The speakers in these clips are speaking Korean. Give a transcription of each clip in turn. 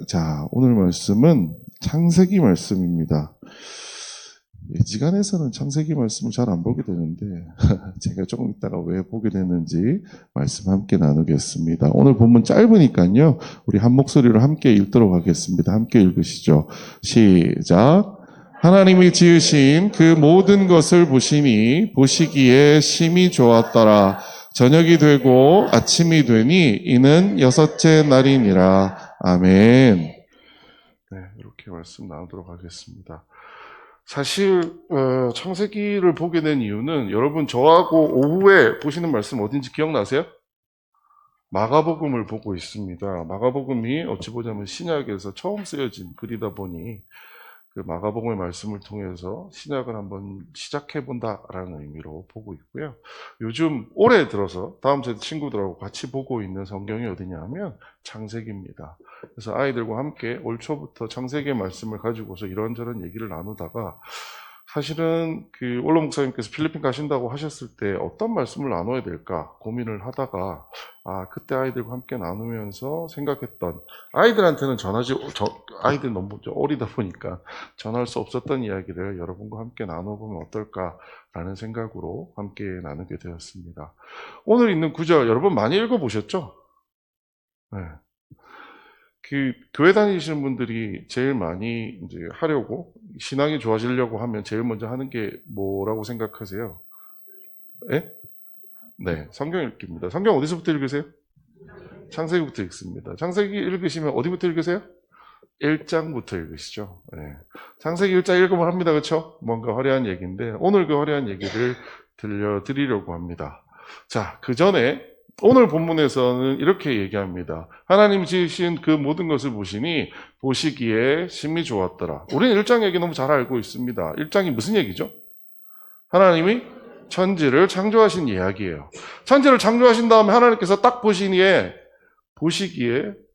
자, 오늘 말씀은 창세기 말씀입니다. 예지간에서는 창세기 말씀을 잘 안 보게 되는데 제가 조금 있다가 왜 보게 되는지 말씀 함께 나누겠습니다. 오늘 본문 짧으니까요. 우리 한 목소리로 함께 읽도록 하겠습니다. 함께 읽으시죠. 시작. 하나님이 지으신 그 모든 것을 보시니 보시기에 심히 좋았더라. 저녁이 되고 아침이 되니 이는 여섯째 날이니라. 아멘. 네, 이렇게 말씀 나누도록 하겠습니다. 사실 창세기를 보게 된 이유는 여러분 저하고 오후에 보시는 말씀 어딘지 기억나세요? 마가복음을 보고 있습니다. 마가복음이 어찌 보자면 신약에서 처음 쓰여진 글이다 보니 그 마가복음의 말씀을 통해서 신약을 한번 시작해본다라는 의미로 보고 있고요. 요즘 올해 들어서 다음 제 친구들하고 같이 보고 있는 성경이 어디냐 하면 창세기입니다. 그래서 아이들과 함께 올 초부터 창세기의 말씀을 가지고서 이런저런 얘기를 나누다가 사실은 그 올로 목사님께서 필리핀 가신다고 하셨을 때 어떤 말씀을 나눠야 될까 고민을 하다가 그때 아이들과 함께 나누면서 생각했던 아이들한테는 아이들 너무 어리다 보니까 전할 수 없었던 이야기를 여러분과 함께 나눠보면 어떨까라는 생각으로 함께 나누게 되었습니다. 오늘 있는 구절 여러분 많이 읽어보셨죠? 네. 그 교회 다니시는 분들이 제일 많이 이제 하려고 신앙이 좋아지려고 하면 제일 먼저 하는 게 뭐라고 생각하세요? 예? 네, 성경 읽기입니다. 성경 어디서부터 읽으세요? 창세기부터 읽습니다. 창세기 읽으시면 어디부터 읽으세요? 1장부터 읽으시죠. 네. 창세기 1장 읽으면 합니다. 그렇죠? 뭔가 화려한 얘기인데 오늘 그 화려한 얘기를 들려드리려고 합니다. 자, 그 전에 오늘 본문에서는 이렇게 얘기합니다. 하나님 지으신 그 모든 것을 보시기에 심히 좋았더라. 우리는 1장 얘기 너무 잘 알고 있습니다. 1장이 무슨 얘기죠? 하나님이 천지를 창조하신 이야기예요. 천지를 창조하신 다음에 하나님께서 딱 보시기에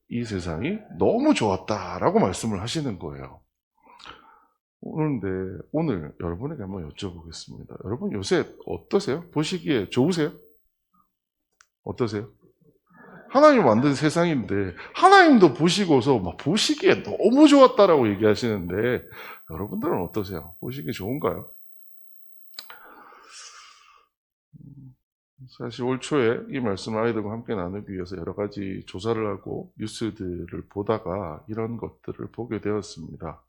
이 세상이 너무 좋았다라고 말씀을 하시는 거예요. 그런데 오늘 여러분에게 한번 여쭤보겠습니다. 여러분 요새 어떠세요? 보시기에 좋으세요? 어떠세요? 하나님 만든 세상인데 하나님도 보시고서 막 보시기에 너무 좋았다라고 얘기하시는데 여러분들은 어떠세요? 보시기에 좋은가요? 사실 올 초에 이 말씀을 아이들과 함께 나누기 위해서 여러 가지 조사를 하고 뉴스들을 보다가 이런 것들을 보게 되었습니다.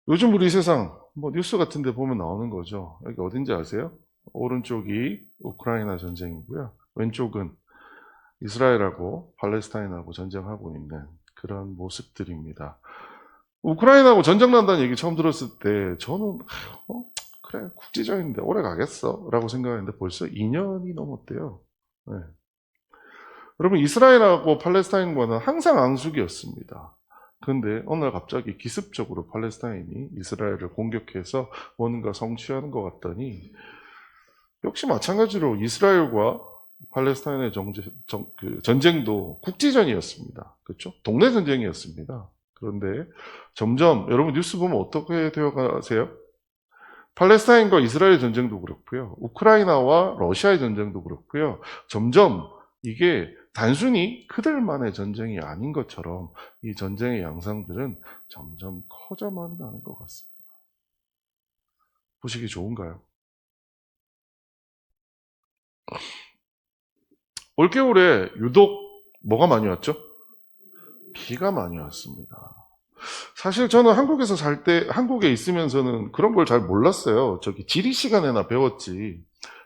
요즘 우리 세상 뉴스 같은 데 보면 나오는 거죠. 여기 어딘지 아세요? 오른쪽이 우크라이나 전쟁이고요. 왼쪽은 이스라엘하고 팔레스타인하고 전쟁하고 있는 그런 모습들입니다. 우크라이나하고 전쟁 난다는 얘기 처음 들었을 때 저는 그래 국제전인데 오래 가겠어 라고 생각했는데 벌써 2년이 넘었대요. 네. 여러분 이스라엘하고 팔레스타인과는 항상 앙숙이었습니다. 그런데 어느 날 갑자기 기습적으로 팔레스타인이 이스라엘을 공격해서 뭔가 성취하는 것 같더니 역시 마찬가지로 이스라엘과 팔레스타인의 전쟁도 국지전이었습니다. 그렇죠? 동네 전쟁이었습니다. 그런데 점점 여러분 뉴스 보면 어떻게 되어 가세요? 팔레스타인과 이스라엘 전쟁도 그렇고요. 우크라이나와 러시아의 전쟁도 그렇고요. 점점 이게 단순히 그들만의 전쟁이 아닌 것처럼 이 전쟁의 양상들은 점점 커져만 가는 것 같습니다. 보시기 좋은가요? 올겨울에 유독 뭐가 많이 왔죠? 비가 많이 왔습니다. 사실 저는 한국에서 살 때, 한국에 있으면서는 그런 걸 잘 몰랐어요. 지리 시간에나 배웠지.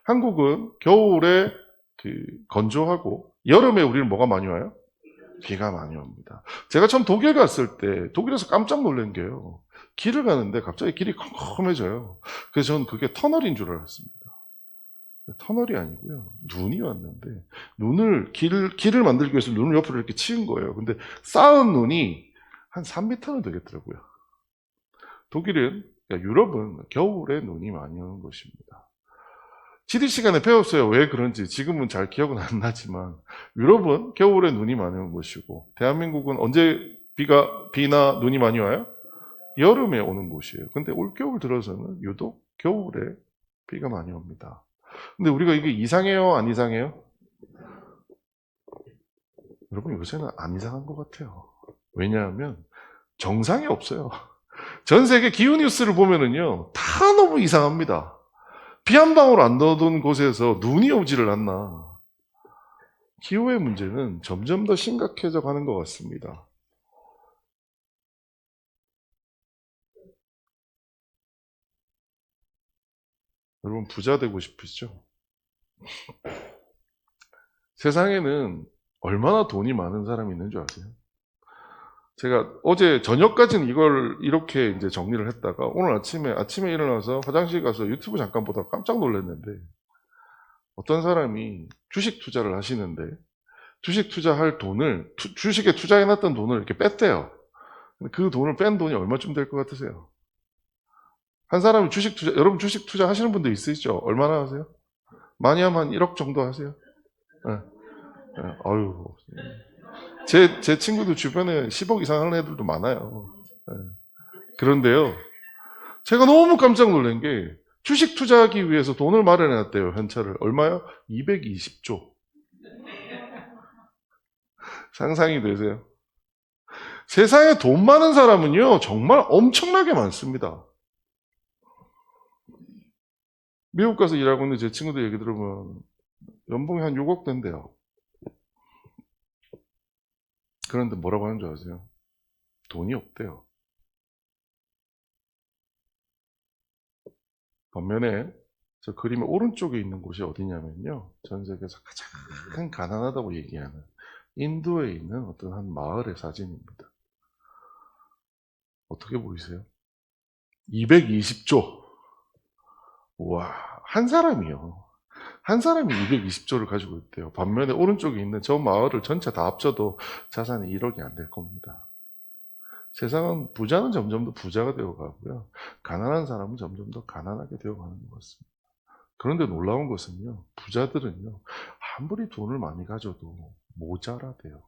한국은 겨울에 건조하고, 여름에 우리는 뭐가 많이 와요? 비가 많이 옵니다. 제가 처음 독일 갔을 때, 독일에서 깜짝 놀란 게요. 길을 가는데 갑자기 길이 컴컴해져요. 그래서 저는 그게 터널인 줄 알았습니다. 터널이 아니고요. 눈이 왔는데, 길을 만들기 위해서 눈을 옆으로 이렇게 치운 거예요. 근데 쌓은 눈이 한 3m는 되겠더라고요. 독일은, 그러니까 유럽은 겨울에 눈이 많이 오는 것입니다. 지리 시간에 배웠어요. 왜 그런지. 지금은 잘 기억은 안 나지만, 유럽은 겨울에 눈이 많이 오는 것이고, 대한민국은 언제 비나 눈이 많이 와요? 여름에 오는 곳이에요. 근데 올겨울 들어서는 유독 겨울에 비가 많이 옵니다. 근데 우리가 이게 이상해요? 안 이상해요? 여러분 요새는 안 이상한 것 같아요. 왜냐하면 정상이 없어요. 전 세계 기후 뉴스를 보면은요, 다 너무 이상합니다. 비 한 방울 안 넣어둔 곳에서 눈이 오지를 않나. 기후의 문제는 점점 더 심각해져 가는 것 같습니다. 여러분, 부자 되고 싶으시죠? 세상에는 얼마나 돈이 많은 사람이 있는 줄 아세요? 제가 어제 저녁까지는 이걸 이렇게 이제 정리를 했다가 오늘 아침에 일어나서 화장실 가서 유튜브 잠깐 보다가 깜짝 놀랐는데, 어떤 사람이 주식 투자를 하시는데 주식 투자할 돈을 주식에 투자해놨던 돈을 이렇게 뺐대요. 근데 그 돈을 뺀 돈이 얼마쯤 될 것 같으세요? 한 사람이 주식 투자, 여러분 주식 투자 하시는 분들 있으시죠? 얼마나 하세요? 많이 하면 한 1억 정도 하세요? 네. 네. 아유, 제 친구들 주변에 10억 이상 하는 애들도 많아요. 네. 그런데요, 제가 너무 깜짝 놀란 게 주식 투자하기 위해서 돈을 마련해놨대요. 현찰을. 얼마요? 220조. 상상이 되세요? 세상에 돈 많은 사람은요, 정말 엄청나게 많습니다. 미국 가서 일하고 있는 제 친구들 얘기 들으면 연봉이 한 6억 된대요. 그런데 뭐라고 하는 줄 아세요? 돈이 없대요. 반면에 저 그림의 오른쪽에 있는 곳이 어디냐면요, 전 세계에서 가장 가난하다고 얘기하는 인도에 있는 어떤 한 마을의 사진입니다. 어떻게 보이세요? 220조. 우와, 한 사람이요. 한 사람이 220조를 가지고 있대요. 반면에 오른쪽에 있는 저 마을을 전체 다 합쳐도 자산이 1억이 안 될 겁니다. 세상은 부자는 점점 더 부자가 되어 가고요, 가난한 사람은 점점 더 가난하게 되어 가는 것 같습니다. 그런데 놀라운 것은요, 부자들은요, 아무리 돈을 많이 가져도 모자라대요.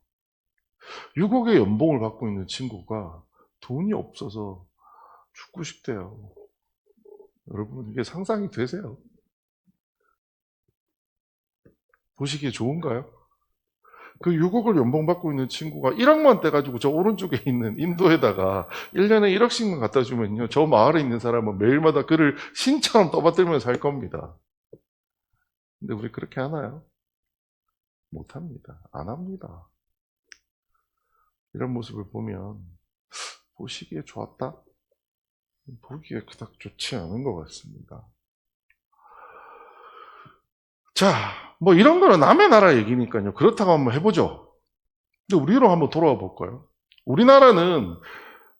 6억의 연봉을 받고 있는 친구가 돈이 없어서 죽고 싶대요. 여러분, 이게 상상이 되세요? 보시기에 좋은가요? 그 6억을 연봉 받고 있는 친구가 1억만 떼가지고 저 오른쪽에 있는 인도에다가 1년에 1억씩만 갖다 주면요, 저 마을에 있는 사람은 매일마다 그를 신처럼 떠받들면서 살 겁니다. 근데 우리 그렇게 하나요? 못합니다. 안 합니다. 이런 모습을 보면 보시기에 좋았다? 보기에 그닥 좋지 않은 것 같습니다. 자, 뭐 이런 거는 남의 나라 얘기니까요. 그렇다고 한번 해보죠. 근데 우리로 한번 돌아와 볼까요? 우리나라는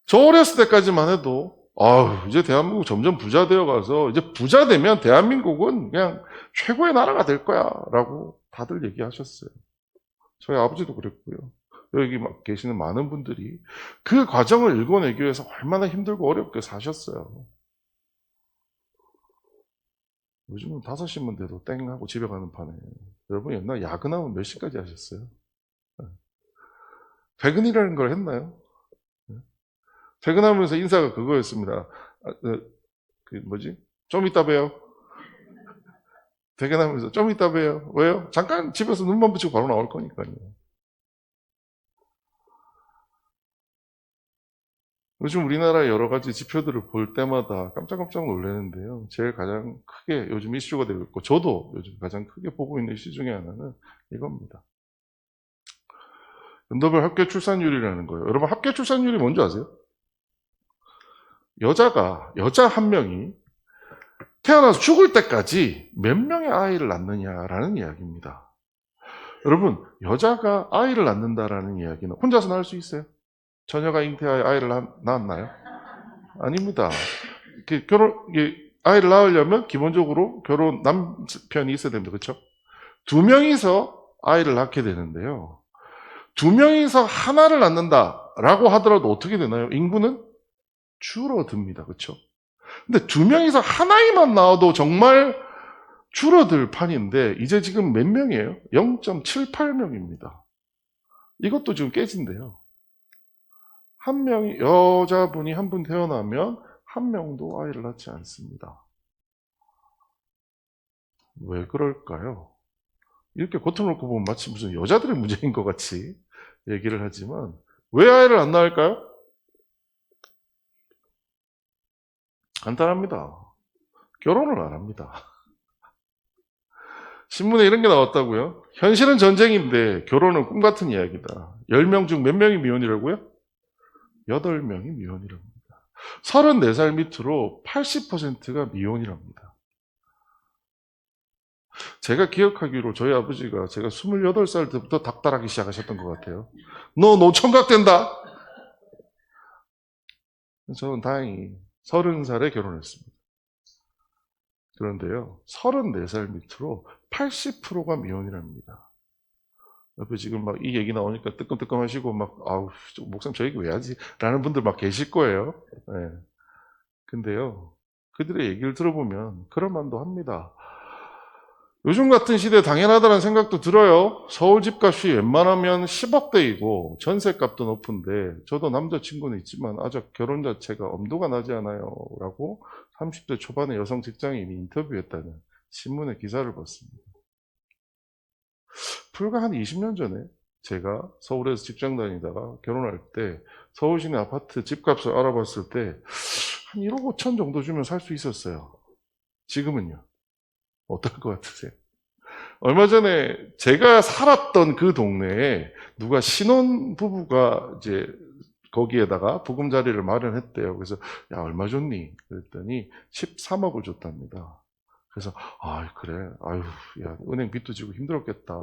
저 어렸을 때까지만 해도 이제 대한민국 점점 부자 되어 가서 이제 부자 되면 대한민국은 그냥 최고의 나라가 될 거야 라고 다들 얘기하셨어요. 저희 아버지도 그랬고요. 여기 계시는 많은 분들이 그 과정을 읽어내기 위해서 얼마나 힘들고 어렵게 사셨어요. 요즘은 5시면 돼도 땡 하고 집에 가는 판에, 여러분 옛날 야근하면 몇 시까지 하셨어요? 퇴근이라는 걸 했나요? 퇴근하면서 인사가 그거였습니다. 좀 이따 봬요. 퇴근하면서 좀 이따 봬요. 왜요? 잠깐 집에서 눈만 붙이고 바로 나올 거니까요. 요즘 우리나라 여러 가지 지표들을 볼 때마다 깜짝깜짝 놀라는데요. 제일 가장 크게 요즘 이슈가 되고 있고, 저도 요즘 가장 크게 보고 있는 이슈 중에 하나는 이겁니다. 연도별 합계 출산율이라는 거예요. 여러분, 합계 출산율이 뭔지 아세요? 여자 한 명이 태어나서 죽을 때까지 몇 명의 아이를 낳느냐라는 이야기입니다. 여러분, 여자가 아이를 낳는다라는 이야기는 혼자서 낳을 수 있어요? 처녀가 잉태하여 아이를 낳았나요? 아닙니다. 아이를 낳으려면 기본적으로 남편이 있어야 됩니다. 그렇죠? 2명이서 아이를 낳게 되는데요. 2명이서 하나를 낳는다라고 하더라도 어떻게 되나요? 인구는 줄어듭니다. 그렇죠? 근데 2명이서 하나이만 낳아도 정말 줄어들 판인데, 이제 지금 몇 명이에요? 0.78명입니다. 이것도 지금 깨진대요. 여자분이 한 분 태어나면 한 명도 아이를 낳지 않습니다. 왜 그럴까요? 이렇게 겉을 놓고 보면 마치 무슨 여자들의 문제인 것 같이 얘기를 하지만, 왜 아이를 안 낳을까요? 간단합니다. 결혼을 안 합니다. 신문에 이런 게 나왔다고요? 현실은 전쟁인데 결혼은 꿈 같은 이야기다. 10명 중 몇 명이 미혼이라고요? 8명이 미혼이랍니다. 34살 밑으로 80%가 미혼이랍니다. 제가 기억하기로 저희 아버지가 제가 28살 때부터 닥달하기 시작하셨던 것 같아요. 너 노총각 된다! 저는 다행히 30살에 결혼했습니다. 그런데요, 34살 밑으로 80%가 미혼이랍니다. 옆에 지금 막 이 얘기 나오니까 뜨끔뜨끔 하시고 막, 아우, 목사님 저 얘기 왜 하지? 라는 분들 막 계실 거예요. 네. 근데요, 그들의 얘기를 들어보면 그럴만도 합니다. 요즘 같은 시대에 당연하다는 생각도 들어요. 서울 집값이 웬만하면 10억대이고 전세값도 높은데 저도 남자친구는 있지만 아직 결혼 자체가 엄두가 나지 않아요. 라고 30대 초반의 여성 직장인이 인터뷰했다는 신문의 기사를 봤습니다. 불과 한 20년 전에 제가 서울에서 직장 다니다가 결혼할 때 서울 시내 아파트 집값을 알아봤을 때 한 1억 5천 정도 주면 살 수 있었어요. 지금은요? 어떨 것 같으세요? 얼마 전에 제가 살았던 그 동네에 누가 신혼 부부가 이제 거기에다가 부금자리를 마련했대요. 그래서 야 얼마 줬니? 그랬더니 13억을 줬답니다. 그래서 아 그래 아유 야 은행 빚도 지고 힘들었겠다.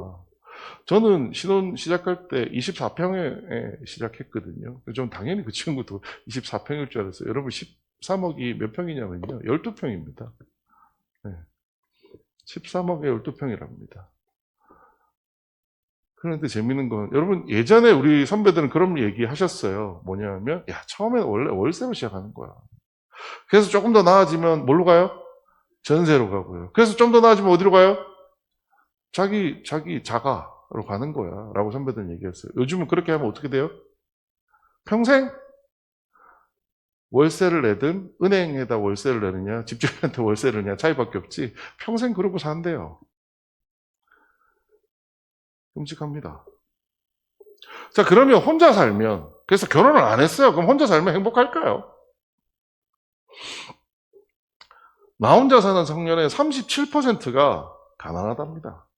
저는 신혼 시작할 때 24평에 시작했거든요. 좀 당연히 그 친구도 24평일 줄 알았어요. 여러분 13억이 몇 평이냐면요. 12평입니다. 네. 13억에 12평이랍니다. 그런데 재밌는 건 여러분 예전에 우리 선배들은 그런 얘기 하셨어요. 뭐냐면 야 처음에는 원래 월세로 시작하는 거야. 그래서 조금 더 나아지면 뭘로 가요? 전세로 가고요. 그래서 좀 더 나아지면 어디로 가요? 자기 자가로 가는 거야. 라고 선배들은 얘기했어요. 요즘은 그렇게 하면 어떻게 돼요? 평생 월세를 내든 은행에다 월세를 내느냐 집주인한테 월세를 내냐 차이밖에 없지 평생 그러고 산대요. 끔찍합니다. 자 그러면 혼자 살면 그래서 결혼을 안 했어요. 그럼 혼자 살면 행복할까요? 나 혼자 사는 청년의 37%가 가난하답니다.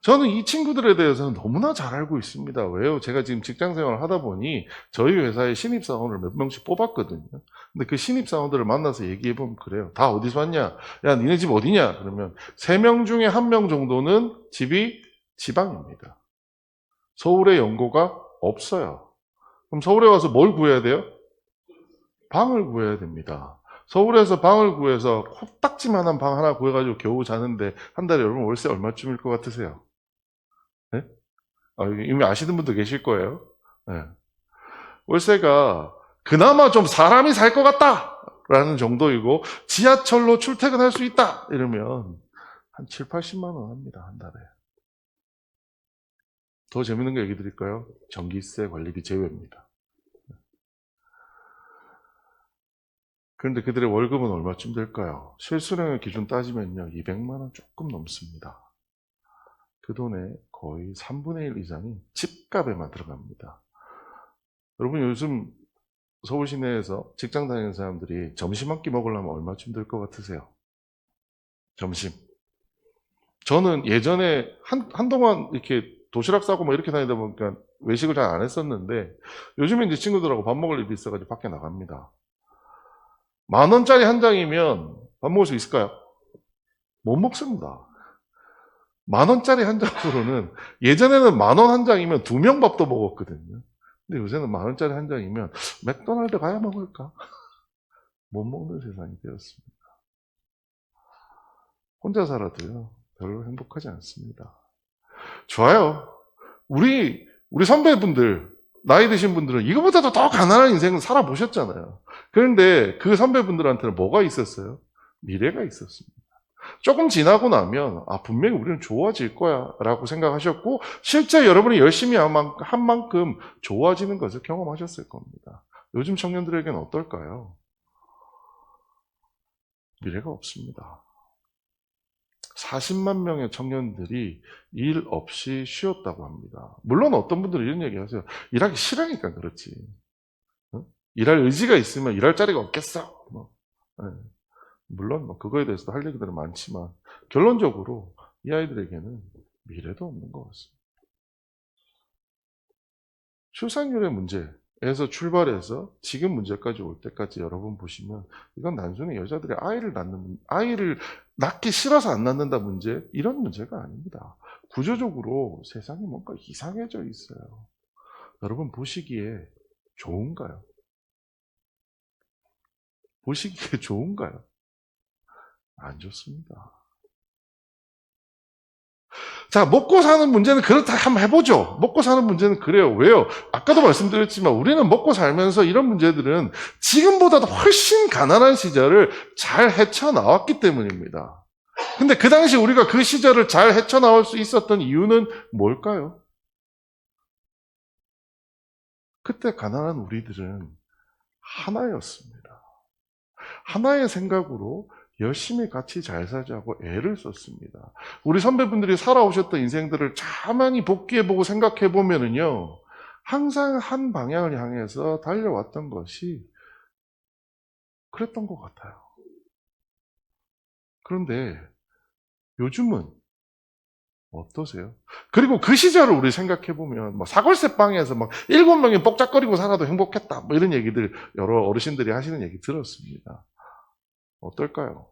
저는 이 친구들에 대해서는 너무나 잘 알고 있습니다. 왜요? 제가 지금 직장 생활을 하다 보니 저희 회사에 신입사원을 몇 명씩 뽑았거든요. 근데 그 신입사원들을 만나서 얘기해보면 그래요. 다 어디서 왔냐? 야, 니네 집 어디냐? 그러면 3명 중에 1명 정도는 집이 지방입니다. 서울에 연고가 없어요. 그럼 서울에 와서 뭘 구해야 돼요? 방을 구해야 됩니다. 서울에서 방을 구해서 코딱지만한 방 하나 구해가지고 겨우 자는데 한 달에 여러분 월세 얼마쯤일 것 같으세요? 네? 이미 아시는 분도 계실 거예요. 네. 월세가 그나마 좀 사람이 살 것 같다! 라는 정도이고 지하철로 출퇴근할 수 있다! 이러면 한 7, 80만 원 합니다. 한 달에. 더 재밌는 거 얘기 드릴까요? 전기세 관리비 제외입니다. 그런데 그들의 월급은 얼마쯤 될까요? 실수령의 기준 따지면요. 200만 원 조금 넘습니다. 그 돈의 거의 3분의 1 이상이 집값에만 들어갑니다. 여러분 요즘 서울 시내에서 직장 다니는 사람들이 점심 한 끼 먹으려면 얼마쯤 들 것 같으세요? 점심. 저는 예전에 한동안 이렇게 도시락 싸고 뭐 이렇게 다니다 보니까 외식을 잘 안 했었는데 요즘에 이제 친구들하고 밥 먹을 일이 있어가지고 밖에 나갑니다. 10,000원짜리 한 장이면 밥 먹을 수 있을까요? 못 먹습니다. 10,000원짜리 한 장으로는 예전에는 10,000원 한 장이면 2명 밥도 먹었거든요. 근데 요새는 10,000원짜리 한 장이면 맥도날드 가야 먹을까? 못 먹는 세상이 되었습니다. 혼자 살아도요, 별로 행복하지 않습니다. 좋아요. 우리 선배분들, 나이 드신 분들은 이거보다도 더 가난한 인생을 살아보셨잖아요. 그런데 그 선배분들한테는 뭐가 있었어요? 미래가 있었습니다. 조금 지나고 나면 분명히 우리는 좋아질 거야 라고 생각하셨고 실제 여러분이 열심히 한 만큼 좋아지는 것을 경험하셨을 겁니다. 요즘 청년들에게는 어떨까요? 미래가 없습니다. 40만 명의 청년들이 일 없이 쉬었다고 합니다. 물론 어떤 분들은 이런 얘기 하세요. 일하기 싫으니까 그렇지. 어? 일할 의지가 있으면 일할 자리가 없겠어. 뭐. 네. 물론 뭐 그거에 대해서도 할 얘기들은 많지만 결론적으로 이 아이들에게는 미래도 없는 것 같습니다. 출산율의 문제에서 출발해서 지금 문제까지 올 때까지 여러분 보시면 이건 단순히 여자들이 아이를 낳기 싫어서 안 낳는다 문제 이런 문제가 아닙니다. 구조적으로 세상이 뭔가 이상해져 있어요. 여러분 보시기에 좋은가요? 보시기에 좋은가요? 안 좋습니다. 자, 먹고 사는 문제는 그렇다 한번 해보죠. 먹고 사는 문제는 그래요. 왜요? 아까도 말씀드렸지만 우리는 먹고 살면서 이런 문제들은 지금보다도 훨씬 가난한 시절을 잘 헤쳐나왔기 때문입니다. 근데 그 당시 우리가 그 시절을 잘 헤쳐나올 수 있었던 이유는 뭘까요? 그때 가난한 우리들은 하나였습니다. 하나의 생각으로 열심히 같이 잘 살자고 애를 썼습니다. 우리 선배분들이 살아오셨던 인생들을 가만히 복귀해보고 생각해보면은요, 항상 한 방향을 향해서 달려왔던 것이 그랬던 것 같아요. 그런데 요즘은 어떠세요? 그리고 그 시절을 우리 생각해보면, 사골세 빵에서 막 7명이 뻑짝거리고 살아도 행복했다. 뭐 이런 얘기들 여러 어르신들이 하시는 얘기 들었습니다. 어떨까요?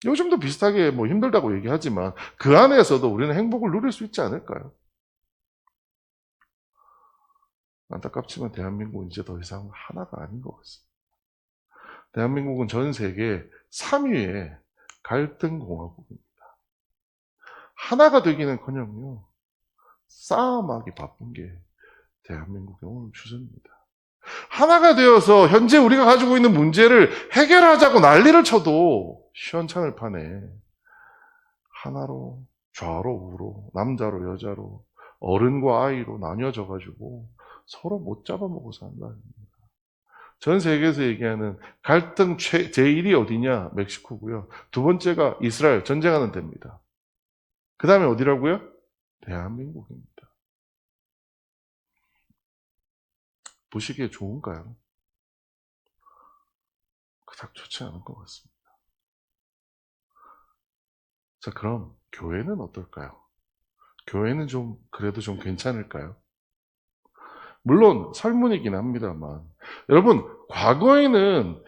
요즘도 비슷하게 뭐 힘들다고 얘기하지만 그 안에서도 우리는 행복을 누릴 수 있지 않을까요? 안타깝지만 대한민국은 이제 더 이상 하나가 아닌 것 같습니다. 대한민국은 전 세계 3위의 갈등 공화국입니다. 하나가 되기는커녕요 싸움하기 바쁜 게 대한민국의 오늘 추세입니다. 하나가 되어서 현재 우리가 가지고 있는 문제를 해결하자고 난리를 쳐도 시원찮을 판에 하나로 좌로 우로 남자로 여자로 어른과 아이로 나뉘어져 가지고 서로 못 잡아먹고 산다. 전 세계에서 얘기하는 갈등 제1이 어디냐? 멕시코고요. 두 번째가 이스라엘 전쟁하는 데입니다. 그 다음에 어디라고요? 대한민국입니다. 보시기에 좋은가요? 그닥 좋지 않은 것 같습니다. 자, 그럼 교회는 어떨까요? 교회는 그래도 좀 괜찮을까요? 물론 설문이긴 합니다만 여러분 과거에는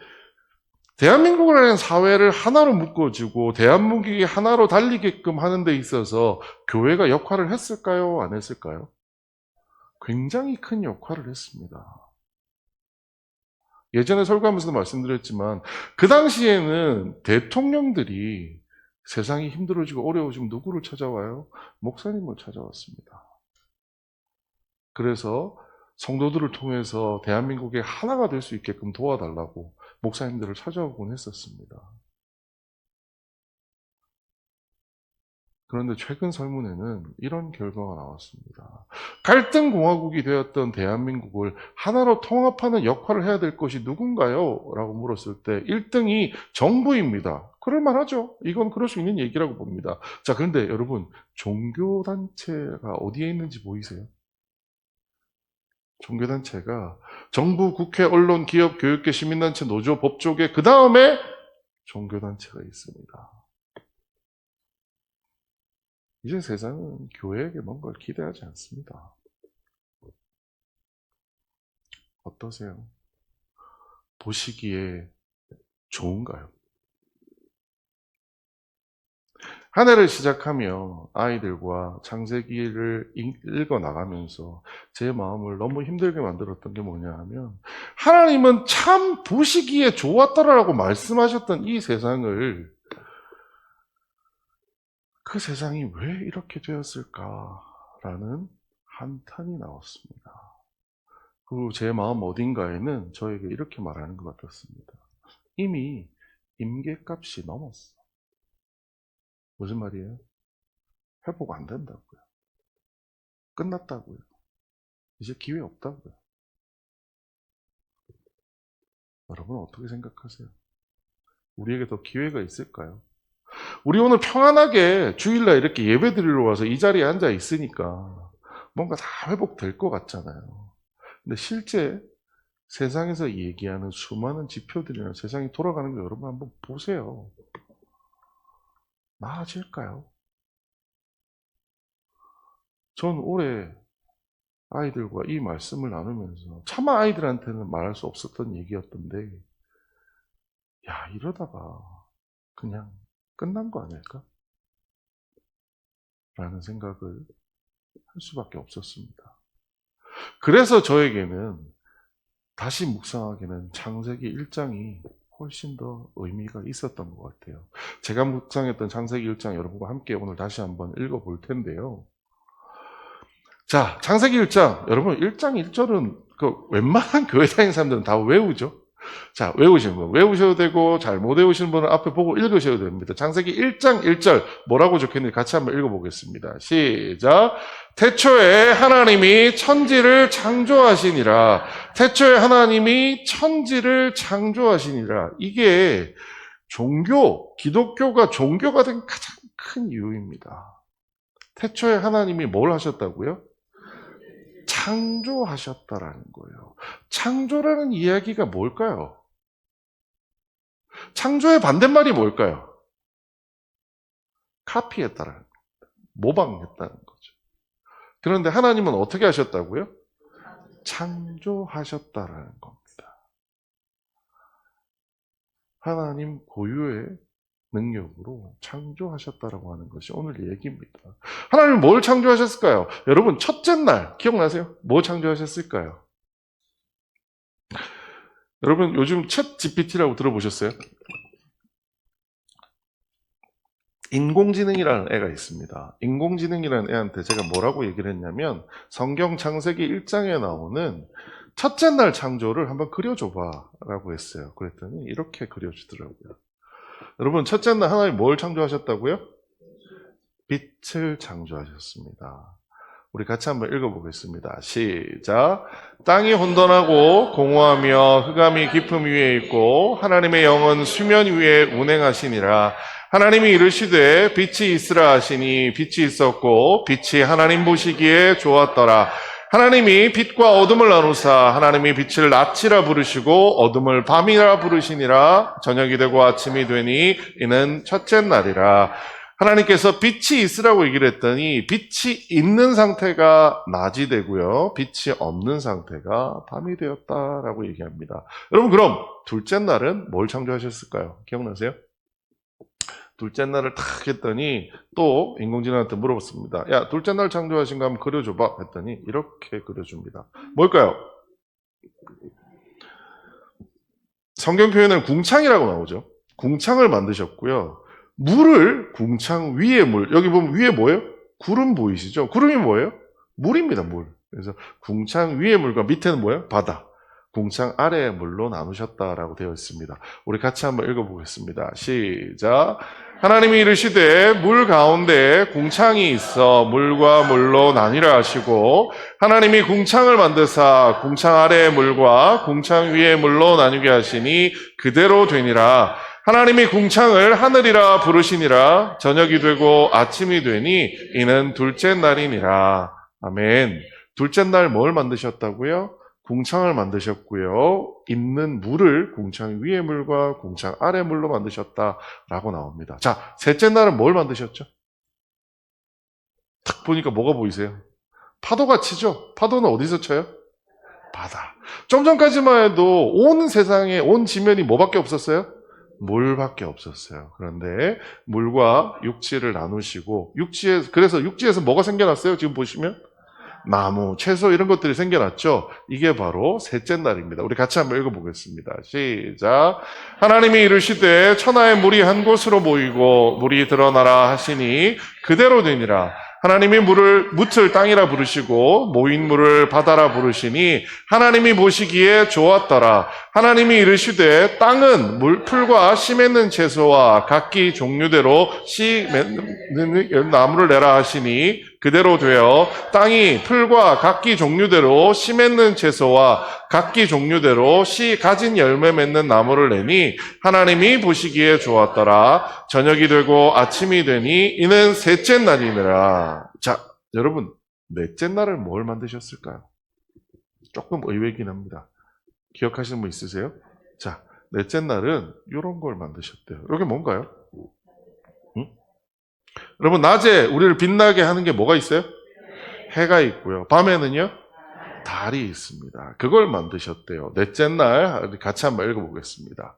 대한민국이라는 사회를 하나로 묶어주고 대한민국이 하나로 달리게끔 하는 데 있어서 교회가 역할을 했을까요? 안 했을까요? 굉장히 큰 역할을 했습니다. 예전에 설교하면서도 말씀드렸지만 그 당시에는 대통령들이 세상이 힘들어지고 어려워지면 누구를 찾아와요? 목사님을 찾아왔습니다. 그래서 성도들을 통해서 대한민국의 하나가 될 수 있게끔 도와달라고 목사님들을 찾아오곤 했었습니다. 그런데 최근 설문에는 이런 결과가 나왔습니다. 갈등 공화국이 되었던 대한민국을 하나로 통합하는 역할을 해야 될 것이 누군가요? 라고 물었을 때 1등이 정부입니다. 그럴만하죠. 이건 그럴 수 있는 얘기라고 봅니다. 자, 그런데 여러분, 종교단체가 어디에 있는지 보이세요? 종교단체가 정부, 국회, 언론, 기업, 교육계, 시민단체, 노조, 법조계, 그 다음에 종교단체가 있습니다. 이제 세상은 교회에게 뭔가를 기대하지 않습니다. 어떠세요? 보시기에 좋은가요? 한 해를 시작하며 아이들과 창세기를 읽어 나가면서 제 마음을 너무 힘들게 만들었던 게 뭐냐 하면 하나님은 참 보시기에 좋았더라라고 말씀하셨던 이 세상을 그 세상이 왜 이렇게 되었을까라는 한탄이 나왔습니다. 그리고 제 마음 어딘가에는 저에게 이렇게 말하는 것 같았습니다. 이미 임계값이 넘었어. 무슨 말이에요? 회복 안 된다고요. 끝났다고요. 이제 기회 없다고요. 여러분 어떻게 생각하세요? 우리에게 더 기회가 있을까요? 우리 오늘 평안하게 주일날 이렇게 예배 드리러 와서 이 자리에 앉아 있으니까 뭔가 다 회복될 것 같잖아요. 근데 실제 세상에서 얘기하는 수많은 지표들이나 세상이 돌아가는 거 여러분 한번 보세요. 나아질까요? 전 올해 아이들과 이 말씀을 나누면서 차마 아이들한테는 말할 수 없었던 얘기였던데, 야, 이러다가 그냥 끝난 거 아닐까? 라는 생각을 할 수밖에 없었습니다. 그래서 저에게는 다시 묵상하기는 창세기 1장이 훨씬 더 의미가 있었던 것 같아요. 제가 묵상했던 창세기 1장 여러분과 함께 오늘 다시 한번 읽어볼 텐데요. 자, 창세기 1장, 여러분 1장 1절은 웬만한 교회 다니는 사람들은 다 외우죠. 자, 외우시는 분, 외우셔도 되고 잘 못 외우시는 분은 앞에 보고 읽으셔도 됩니다. 창세기 1장 1절 뭐라고 적혀있는지 같이 한번 읽어보겠습니다. 시작. 태초에 하나님이 천지를 창조하시니라. 태초에 하나님이 천지를 창조하시니라. 이게 기독교가 종교가 된 가장 큰 이유입니다. 태초에 하나님이 뭘 하셨다고요? 창조하셨다라는 거예요. 창조라는 이야기가 뭘까요? 창조의 반대말이 뭘까요? 카피했다라는 겁니다. 모방했다는 거죠. 그런데 하나님은 어떻게 하셨다고요? 창조하셨다라는 겁니다. 하나님 고유의 능력으로 창조하셨다라고 하는 것이 오늘 얘기입니다. 하나님 뭘 창조하셨을까요? 여러분 첫째 날 기억나세요? 뭐 창조하셨을까요? 여러분 요즘 챗 GPT라고 들어보셨어요? 인공지능이라는 애가 있습니다. 인공지능이라는 애한테 제가 뭐라고 얘기를 했냐면 성경 창세기 1장에 나오는 첫째 날 창조를 한번 그려줘봐 라고 했어요. 그랬더니 이렇게 그려주더라고요. 여러분 첫째 날 하나님 뭘 창조하셨다고요? 빛을 창조하셨습니다. 우리 같이 한번 읽어보겠습니다. 시작. 땅이 혼돈하고 공허하며 흑암이 깊음 위에 있고 하나님의 영은 수면 위에 운행하시니라. 하나님이 이르시되 빛이 있으라 하시니 빛이 있었고 빛이 하나님 보시기에 좋았더라. 하나님이 빛과 어둠을 나누사 하나님이 빛을 낮이라 부르시고 어둠을 밤이라 부르시니라. 저녁이 되고 아침이 되니 이는 첫째 날이라. 하나님께서 빛이 있으라고 얘기를 했더니 빛이 있는 상태가 낮이 되고요. 빛이 없는 상태가 밤이 되었다라고 얘기합니다. 여러분 그럼 둘째 날은 뭘 창조하셨을까요? 기억나세요? 둘째 날을 탁 했더니 또 인공지능한테 물어봤습니다. 야, 둘째 날 창조하신 거 한번 그려줘봐 했더니 이렇게 그려줍니다. 뭘까요? 성경 표현은 궁창이라고 나오죠. 궁창을 만드셨고요. 물을 궁창 위에 물, 여기 보면 위에 뭐예요? 구름 보이시죠? 구름이 뭐예요? 물입니다, 물. 그래서 궁창 위의 물과 밑에는 뭐예요? 바다. 궁창 아래의 물로 나누셨다라고 되어 있습니다. 우리 같이 한번 읽어보겠습니다. 시작. 하나님이 이르시되 물 가운데 궁창이 있어 물과 물로 나뉘라 하시고 하나님이 궁창을 만드사 궁창 아래의 물과 궁창 위의 물로 나누게 하시니 그대로 되니라. 하나님이 궁창을 하늘이라 부르시니라. 저녁이 되고 아침이 되니 이는 둘째 날이니라. 아멘. 둘째 날 뭘 만드셨다고요? 궁창을 만드셨고요. 있는 물을 궁창 위의 물과 궁창 아래 물로 만드셨다라고 나옵니다. 자, 셋째 날은 뭘 만드셨죠? 딱 보니까 뭐가 보이세요? 파도가 치죠? 파도는 어디서 쳐요? 바다. 좀 전까지만 해도 온 세상에 온 지면이 뭐밖에 없었어요? 물밖에 없었어요. 그런데 물과 육지를 나누시고 그래서 육지에서 뭐가 생겨났어요? 지금 보시면 나무, 채소 이런 것들이 생겨났죠. 이게 바로 셋째 날입니다. 우리 같이 한번 읽어보겠습니다. 시작. 하나님이 이르시되 천하의 물이 한 곳으로 모이고 물이 드러나라 하시니 그대로 되니라. 하나님이 묻을 땅이라 부르시고 모인 물을 바다라 부르시니 하나님이 보시기에 좋았더라. 하나님이 이르시되 땅은 풀과 씨 맺는 채소와 각기 종류대로 씨 맺는 나무를 내라 하시니 그대로 되어 땅이 풀과 각기 종류대로 씨 맺는 채소와 각기 종류대로 씨 가진 열매 맺는 나무를 내니 하나님이 보시기에 좋았더라. 저녁이 되고 아침이 되니 이는 셋째 날이니라. 자, 여러분, 넷째 날을 뭘 만드셨을까요? 조금 의외긴 합니다. 기억하시는 분 있으세요? 자, 넷째 날은 이런 걸 만드셨대요. 이게 뭔가요? 응? 여러분, 낮에 우리를 빛나게 하는 게 뭐가 있어요? 해가 있고요. 밤에는요? 달이 있습니다. 그걸 만드셨대요. 넷째 날 같이 한번 읽어보겠습니다.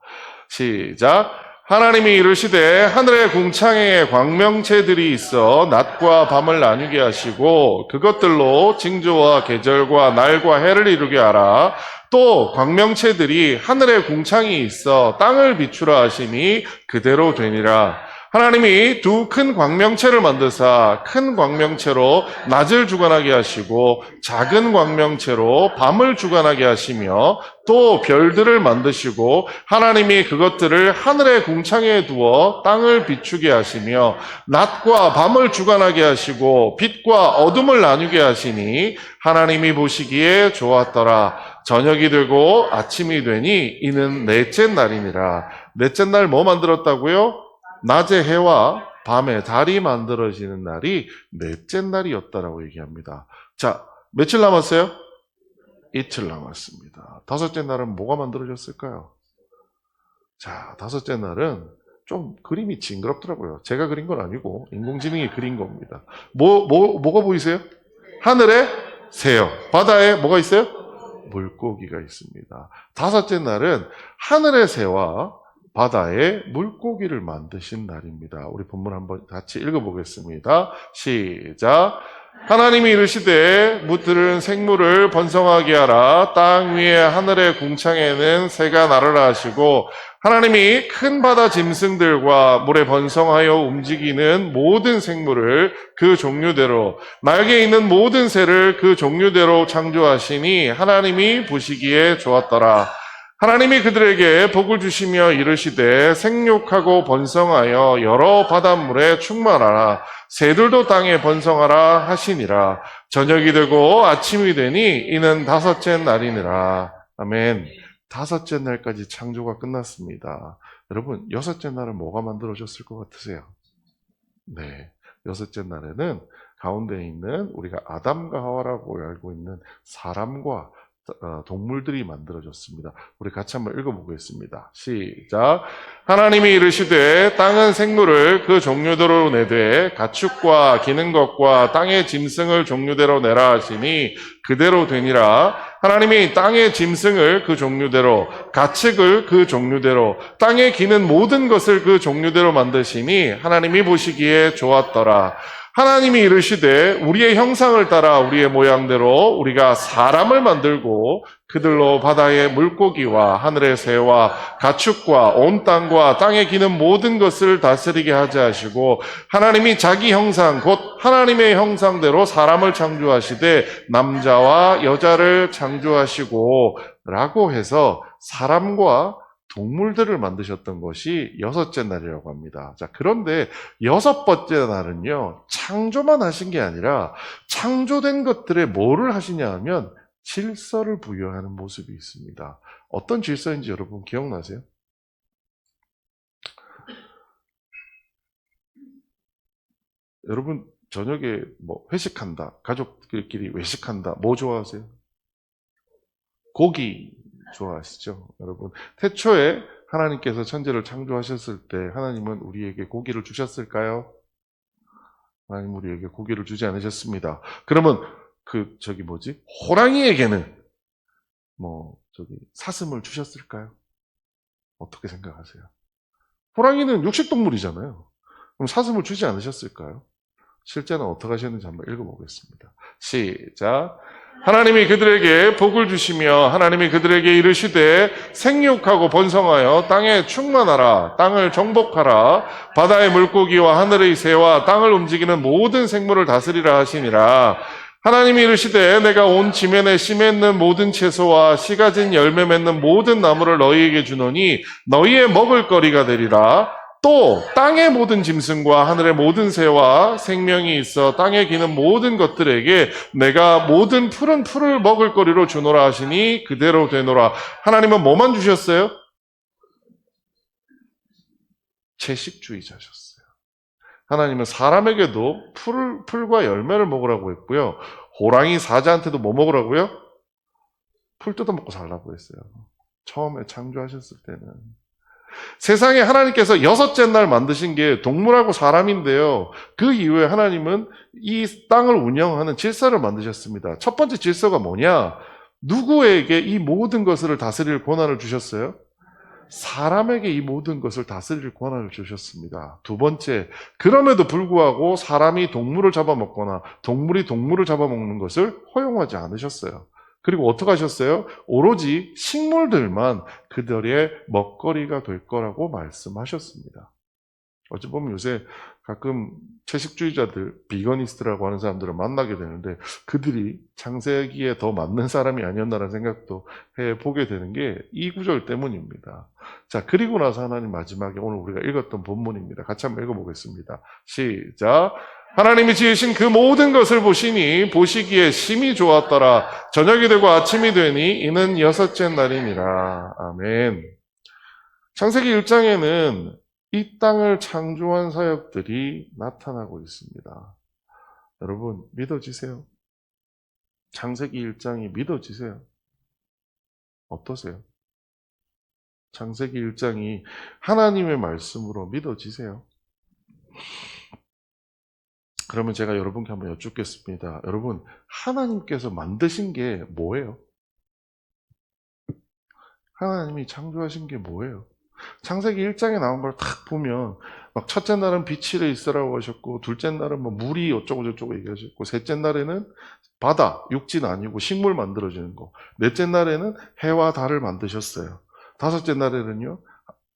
시작. 하나님이 이르시되 하늘의 궁창에 광명체들이 있어 낮과 밤을 나누게 하시고 그것들로 징조와 계절과 날과 해를 이루게 하라. 또 광명체들이 하늘의 궁창이 있어 땅을 비추라 하시니 그대로 되니라. 하나님이 두 큰 광명체를 만드사 큰 광명체로 낮을 주관하게 하시고 작은 광명체로 밤을 주관하게 하시며 또 별들을 만드시고 하나님이 그것들을 하늘의 궁창에 두어 땅을 비추게 하시며 낮과 밤을 주관하게 하시고 빛과 어둠을 나누게 하시니 하나님이 보시기에 좋았더라. 저녁이 되고 아침이 되니 이는 넷째 날이니라. 넷째 날 뭐 만들었다고요? 낮에 해와 밤에 달이 만들어지는 날이 넷째 날이었다라고 얘기합니다. 자, 며칠 남았어요? 이틀 남았습니다. 다섯째 날은 뭐가 만들어졌을까요? 자, 다섯째 날은 좀 그림이 징그럽더라고요. 제가 그린 건 아니고 인공지능이 그린 겁니다. 뭐가 보이세요? 하늘에 새요. 바다에 뭐가 있어요? 물고기가 있습니다. 다섯째 날은 하늘의 새와 바다에 물고기를 만드신 날입니다. 우리 본문 한번 같이 읽어보겠습니다. 시작. 하나님이 이르시되 무들은 생물을 번성하게 하라. 땅 위에 하늘의 궁창에는 새가 나르라 하시고 하나님이 큰 바다 짐승들과 물에 번성하여 움직이는 모든 생물을 그 종류대로 날개 있는 모든 새를 그 종류대로 창조하시니 하나님이 보시기에 좋았더라. 하나님이 그들에게 복을 주시며 이르시되 생육하고 번성하여 여러 바닷물에 충만하라. 새들도 땅에 번성하라 하시니라. 저녁이 되고 아침이 되니 이는 다섯째 날이니라. 아멘. 다섯째 날까지 창조가 끝났습니다. 여러분, 여섯째 날은 뭐가 만들어졌을 것 같으세요? 네, 여섯째 날에는 가운데 있는 우리가 아담과 하와라고 알고 있는 사람과 동물들이 만들어졌습니다. 우리 같이 한번 읽어보겠습니다. 시작. 하나님이 이르시되 땅은 생물을 그 종류대로 내되 가축과 기는 것과 땅의 짐승을 종류대로 내라 하시니 그대로 되니라. 하나님이 땅의 짐승을 그 종류대로 가축을 그 종류대로 땅에 기는 모든 것을 그 종류대로 만드시니 하나님이 보시기에 좋았더라. 하나님이 이르시되 우리의 형상을 따라 우리의 모양대로 우리가 사람을 만들고 그들로 바다의 물고기와 하늘의 새와 가축과 온 땅과 땅에 기는 모든 것을 다스리게 하자 하시고 하나님이 자기 형상 곧 하나님의 형상대로 사람을 창조하시되 남자와 여자를 창조하시고 라고 해서 사람과 동물들을 만드셨던 것이 여섯째 날이라고 합니다. 자, 그런데 여섯 번째 날은요, 창조만 하신 게 아니라 창조된 것들에 뭐를 하시냐 하면 질서를 부여하는 모습이 있습니다. 어떤 질서인지 여러분 기억나세요? 여러분 저녁에 뭐 회식한다, 가족들끼리 외식한다, 뭐 좋아하세요? 고기 좋아하시죠? 여러분, 태초에 하나님께서 천지를 창조하셨을 때 하나님은 우리에게 고기를 주셨을까요? 하나님 우리에게 고기를 주지 않으셨습니다. 그러면 호랑이에게는 사슴을 주셨을까요? 어떻게 생각하세요? 호랑이는 육식동물이잖아요. 그럼 사슴을 주지 않으셨을까요? 실제는 어떻게 하셨는지 한번 읽어보겠습니다. 시작. 하나님이 그들에게 복을 주시며 하나님이 그들에게 이르시되 생육하고 번성하여 땅에 충만하라. 땅을 정복하라. 바다의 물고기와 하늘의 새와 땅을 움직이는 모든 생물을 다스리라 하시니라. 하나님이 이르시되 내가 온 지면에 씨 맺는 모든 채소와 씨 가진 열매 맺는 모든 나무를 너희에게 주노니 너희의 먹을 거리가 되리라. 또 땅의 모든 짐승과 하늘의 모든 새와 생명이 있어 땅에 기는 모든 것들에게 내가 모든 푸른 풀을 먹을 거리로 주노라 하시니 그대로 되노라. 하나님은 뭐만 주셨어요? 채식주의자셨어요. 하나님은 사람에게도 풀과 열매를 먹으라고 했고요. 호랑이 사자한테도 뭐 먹으라고요? 풀 뜯어먹고 살라고 했어요. 처음에 창조하셨을 때는. 세상에 하나님께서 여섯째 날 만드신 게 동물하고 사람인데요. 그 이후에 하나님은 이 땅을 운영하는 질서를 만드셨습니다. 첫 번째 질서가 뭐냐? 누구에게 이 모든 것을 다스릴 권한을 주셨어요? 사람에게 이 모든 것을 다스릴 권한을 주셨습니다. 두 번째, 그럼에도 불구하고 사람이 동물을 잡아먹거나 동물이 동물을 잡아먹는 것을 허용하지 않으셨어요. 그리고 어떻게 하셨어요? 오로지 식물들만 그들의 먹거리가 될 거라고 말씀하셨습니다. 어찌 보면 요새 가끔 채식주의자들, 비거니스트라고 하는 사람들을 만나게 되는데 그들이 창세기에 더 맞는 사람이 아니었나라는 생각도 해보게 되는 게 이 구절 때문입니다. 자, 그리고 나서 하나님 마지막에 오늘 우리가 읽었던 본문입니다. 같이 한번 읽어보겠습니다. 시작. 하나님이 지으신 그 모든 것을 보시니 보시기에 심히 좋았더라. 저녁이 되고 아침이 되니 이는 여섯째 날이니라. 아멘. 창세기 1장에는 이 땅을 창조한 사역들이 나타나고 있습니다. 여러분, 믿어지세요? 창세기 1장이 믿어지세요? 어떠세요? 창세기 1장이 하나님의 말씀으로 믿어지세요? 그러면 제가 여러분께 한번 여쭙겠습니다. 여러분, 하나님께서 만드신 게 뭐예요? 하나님이 창조하신 게 뭐예요? 창세기 1장에 나온 걸 딱 보면 막 첫째 날은 빛이 있으라고 하셨고 둘째 날은 뭐 물이 어쩌고 저쩌고 얘기하셨고 셋째 날에는 바다, 육지는 아니고 식물 만들어지는 거. 넷째 날에는 해와 달을 만드셨어요. 다섯째 날에는요.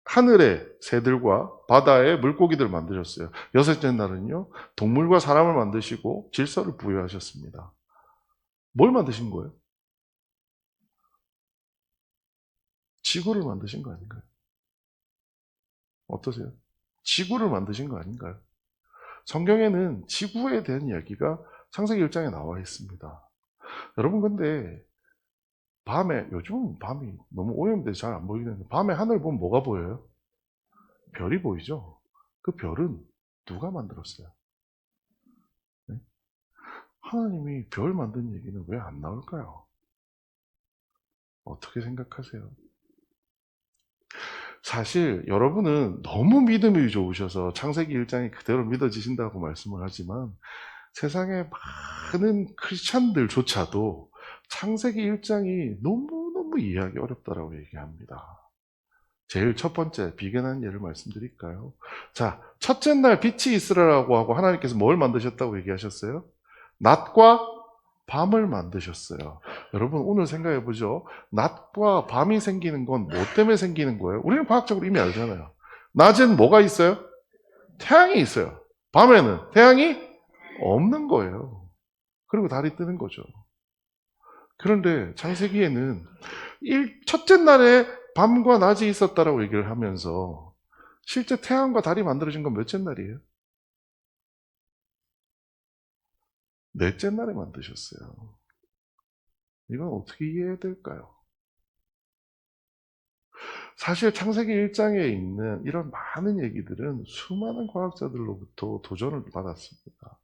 하늘의 새들과 바다의 물고기들 만드셨어요. 여섯째 날은요. 동물과 사람을 만드시고 질서를 부여하셨습니다. 뭘 만드신 거예요? 지구를 만드신 거 아닌가요? 어떠세요? 지구를 만드신 거 아닌가요? 성경에는 지구에 대한 이야기가 창세기 1장에 나와 있습니다. 여러분 근데 밤에, 요즘은 밤이 너무 오염돼서 잘 안 보이는데 밤에 하늘 보면 뭐가 보여요? 별이 보이죠? 그 별은 누가 만들었어요? 네? 하나님이 별 만든 얘기는 왜 안 나올까요? 어떻게 생각하세요? 사실 여러분은 너무 믿음이 좋으셔서 창세기 1장이 그대로 믿어지신다고 말씀을 하지만 세상의 많은 크리스찬들조차도 창세기 1장이 너무너무 이해하기 어렵다라고 얘기합니다. 제일 첫 번째 비견한 예를 말씀드릴까요? 자, 첫째 날 빛이 있으라고 하고 하나님께서 뭘 만드셨다고 얘기하셨어요? 낮과 밤을 만드셨어요. 여러분 오늘 생각해 보죠. 낮과 밤이 생기는 건 뭐 때문에 생기는 거예요? 우리는 과학적으로 이미 알잖아요. 낮엔 뭐가 있어요? 태양이 있어요. 밤에는 태양이 없는 거예요. 그리고 달이 뜨는 거죠. 그런데 창세기에는 첫째 날에 밤과 낮이 있었다라고 얘기를 하면서 실제 태양과 달이 만들어진 건 몇째 날이에요? 넷째 날에 만드셨어요. 이건 어떻게 이해해야 될까요? 사실 창세기 1장에 있는 이런 많은 얘기들은 수많은 과학자들로부터 도전을 받았습니다.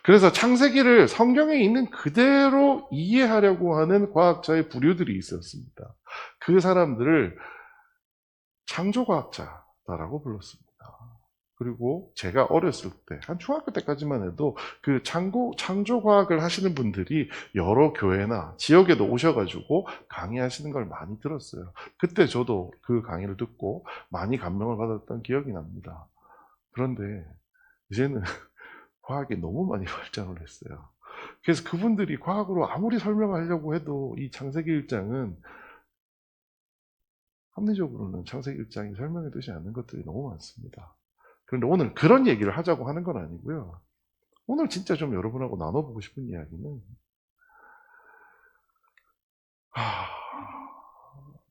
그래서 창세기를 성경에 있는 그대로 이해하려고 하는 과학자의 부류들이 있었습니다. 그 사람들을 창조과학자라고 불렀습니다. 그리고 제가 어렸을 때, 한 중학교 때까지만 해도 그 창조과학을 하시는 분들이 여러 교회나 지역에도 오셔가지고 강의하시는 걸 많이 들었어요. 그때 저도 그 강의를 듣고 많이 감명을 받았던 기억이 납니다. 그런데 이제는 과학이 너무 많이 발전을 했어요. 그래서 그분들이 과학으로 아무리 설명하려고 해도 이 창세기 1장은 합리적으로는 창세기 1장이 설명해 두지 않는 것들이 너무 많습니다. 그런데 오늘 그런 얘기를 하자고 하는 건 아니고요. 오늘 진짜 좀 여러분하고 나눠보고 싶은 이야기는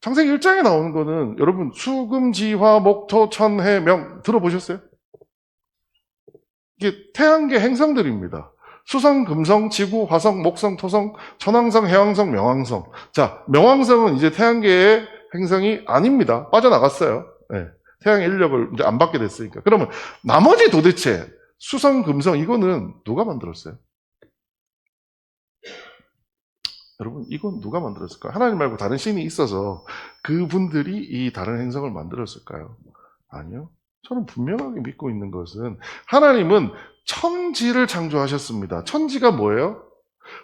창세기 1장에 나오는 거는 여러분 수금, 지화, 목토, 천, 해, 명 들어보셨어요? 이게 태양계 행성들입니다. 수성, 금성, 지구, 화성, 목성, 토성, 천왕성, 해왕성, 명왕성. 자, 명왕성은 이제 태양계의 행성이 아닙니다. 빠져나갔어요. 네. 태양의 인력을 이제 안 받게 됐으니까. 그러면 나머지 도대체 수성, 금성 이거는 누가 만들었어요? 여러분 이건 누가 만들었을까요? 하나님 말고 다른 신이 있어서 그분들이 이 다른 행성을 만들었을까요? 아니요. 저는 분명하게 믿고 있는 것은 하나님은 천지를 창조하셨습니다. 천지가 뭐예요?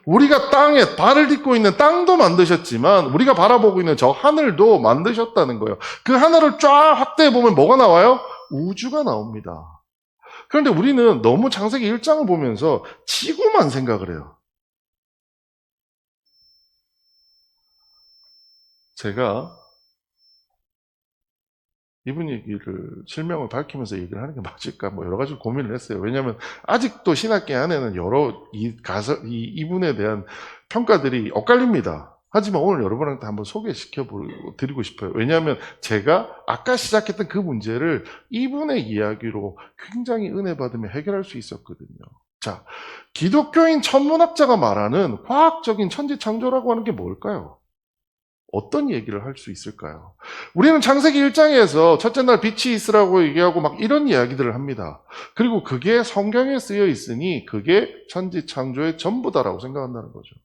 우리가 땅에 발을 딛고 있는 땅도 만드셨지만 우리가 바라보고 있는 저 하늘도 만드셨다는 거예요. 그 하늘을 쫙 확대해 보면 뭐가 나와요? 우주가 나옵니다. 그런데 우리는 너무 창세기 1장을 보면서 지구만 생각을 해요. 제가 이분 얘기를 실명을 밝히면서 얘기를 하는 게 맞을까 뭐 여러 가지 고민을 했어요. 왜냐하면 아직도 신학계 안에는 여러 이분에 대한 평가들이 엇갈립니다. 하지만 오늘 여러분한테 한번 소개시켜 드리고 싶어요. 왜냐하면 제가 아까 시작했던 그 문제를 이분의 이야기로 굉장히 은혜 받으며 해결할 수 있었거든요. 자, 기독교인 천문학자가 말하는 과학적인 천지 창조라고 하는 게 뭘까요? 어떤 얘기를 할 수 있을까요? 우리는 창세기 1장에서 첫째 날 빛이 있으라고 얘기하고 막 이런 이야기들을 합니다. 그리고 그게 성경에 쓰여 있으니 그게 천지 창조의 전부다라고 생각한다는 거죠.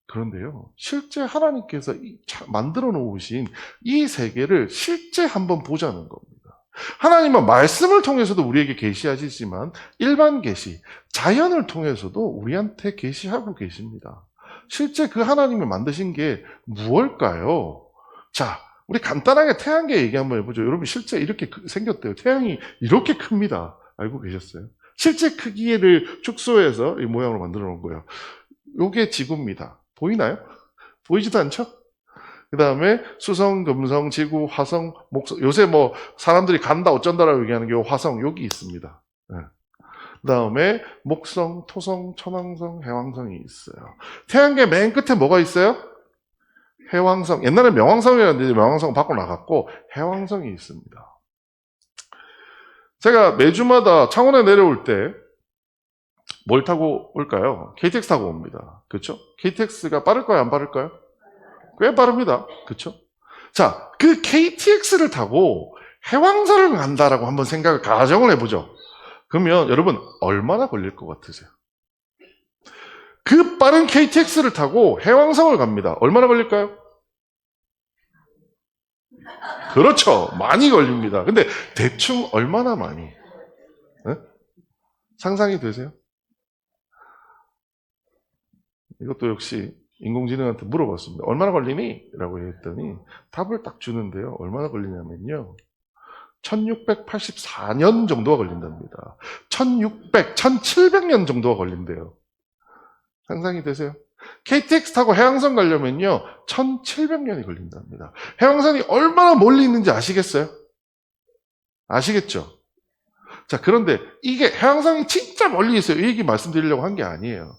그런데요, 실제 하나님께서 만들어 놓으신 이 세계를 실제 한번 보자는 겁니다. 하나님은 말씀을 통해서도 우리에게 계시하시지만 일반 계시, 자연을 통해서도 우리한테 계시하고 계십니다. 실제 그 하나님이 만드신 게 무엇일까요? 자, 우리 간단하게 태양계 얘기 한번 해보죠. 여러분 실제 이렇게 생겼대요. 태양이 이렇게 큽니다. 알고 계셨어요? 실제 크기를 축소해서 이 모양으로 만들어 놓은 거예요. 요게 지구입니다. 보이나요? 보이지도 않죠? 그 다음에 수성, 금성, 지구, 화성, 목성. 요새 뭐 사람들이 간다 어쩐다라고 얘기하는 게 화성 여기 있습니다. 네. 그 다음에 목성, 토성, 천왕성, 해왕성이 있어요. 태양계 맨 끝에 뭐가 있어요? 해왕성. 옛날에 명왕성이었는데 명왕성 밖으로 나갔고 해왕성이 있습니다. 제가 매주마다 창원에 내려올 때 뭘 타고 올까요? KTX 타고 옵니다. 그렇죠? KTX가 빠를까요? 안 빠를까요? 꽤 빠릅니다. 그렇죠? 자, 그 KTX를 타고 해왕성을 간다라고 한번 가정을 해보죠. 그러면 여러분 얼마나 걸릴 것 같으세요? 그 빠른 KTX를 타고 해왕성을 갑니다. 얼마나 걸릴까요? 그렇죠. 많이 걸립니다. 근데 대충 얼마나 많이? 네? 상상이 되세요? 이것도 역시 인공지능한테 물어봤습니다. 얼마나 걸리니? 라고 했더니 답을 딱 주는데요. 얼마나 걸리냐면요. 1684년 정도가 걸린답니다. 1700년 정도가 걸린대요. 상상이 되세요? KTX 타고 해왕성 가려면요. 1700년이 걸린답니다. 해왕성이 얼마나 멀리 있는지 아시겠어요? 아시겠죠? 자, 그런데 이게 해왕성이 진짜 멀리 있어요. 이 얘기 말씀드리려고 한 게 아니에요.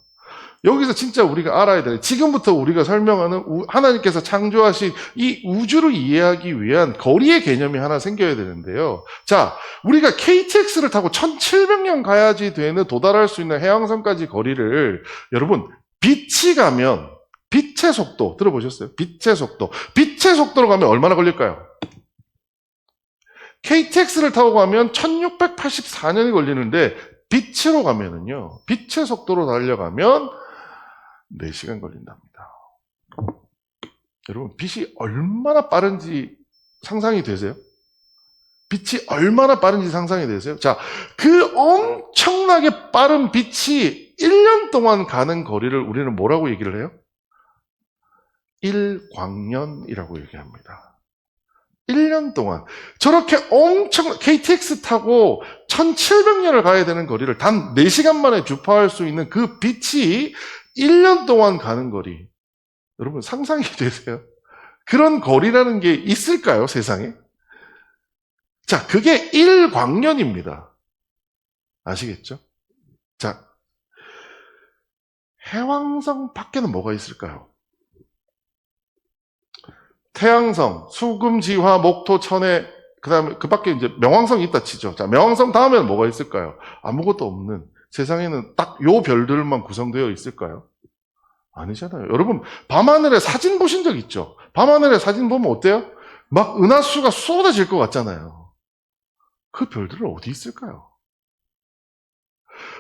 여기서 진짜 우리가 알아야 돼요. 지금부터 우리가 설명하는 하나님께서 창조하신 이 우주를 이해하기 위한 거리의 개념이 하나 생겨야 되는데요. 자, 우리가 KTX를 타고 1700년 가야지 도달할 수 있는 해왕성까지 거리를 여러분 빛이 가면 빛의 속도 들어보셨어요? 빛의 속도. 빛의 속도로 가면 얼마나 걸릴까요? KTX를 타고 가면 1684년이 걸리는데 빛으로 가면은요. 빛의 속도로 달려가면 4시간 걸린답니다. 여러분, 빛이 얼마나 빠른지 상상이 되세요? 빛이 얼마나 빠른지 상상이 되세요? 자, 그 엄청나게 빠른 빛이 1년 동안 가는 거리를 우리는 뭐라고 얘기를 해요? 1광년이라고 얘기합니다. 1년 동안. 저렇게 KTX 타고 1700년을 가야 되는 거리를 단 4시간 만에 주파할 수 있는 그 빛이 1년 동안 가는 거리. 여러분 상상이 되세요? 그런 거리라는 게 있을까요, 세상에? 자, 그게 1광년입니다. 아시겠죠? 자, 해왕성 밖에는 뭐가 있을까요? 태양성, 수금지화, 목토, 천해, 그 다음에 그 밖에 이제 명왕성이 있다 치죠. 자, 명왕성 다음에는 뭐가 있을까요? 아무것도 없는, 세상에는 딱 요 별들만 구성되어 있을까요? 아니잖아요. 여러분, 밤하늘에 사진 보신 적 있죠? 밤하늘에 사진 보면 어때요? 막 은하수가 쏟아질 것 같잖아요. 그 별들은 어디 있을까요?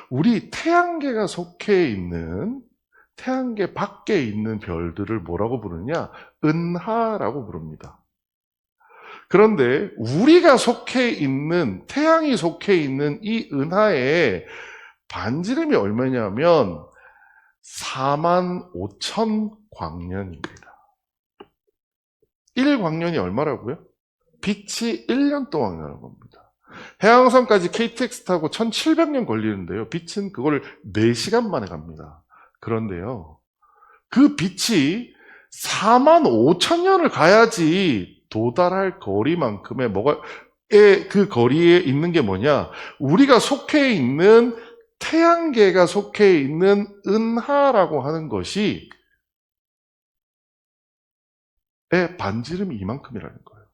우리 태양계가 속해 있는, 태양계 밖에 있는 별들을 뭐라고 부르냐? 은하라고 부릅니다. 그런데 우리가 속해 있는, 태양이 속해 있는 이 은하의 반지름이 얼마냐면 45,000광년입니다. 1광년이 얼마라고요? 빛이 1년 동안이라는 겁니다. 해왕성까지 KTX 타고 1700년 걸리는데요. 빛은 그걸 4시간 만에 갑니다. 그런데요, 그 빛이 45,000년을 가야지 도달할 거리만큼의 그 거리에 있는 게 뭐냐? 우리가 속해 있는, 태양계가 속해 있는 은하라고 하는 것이 반지름이 이만큼이라는 거예요.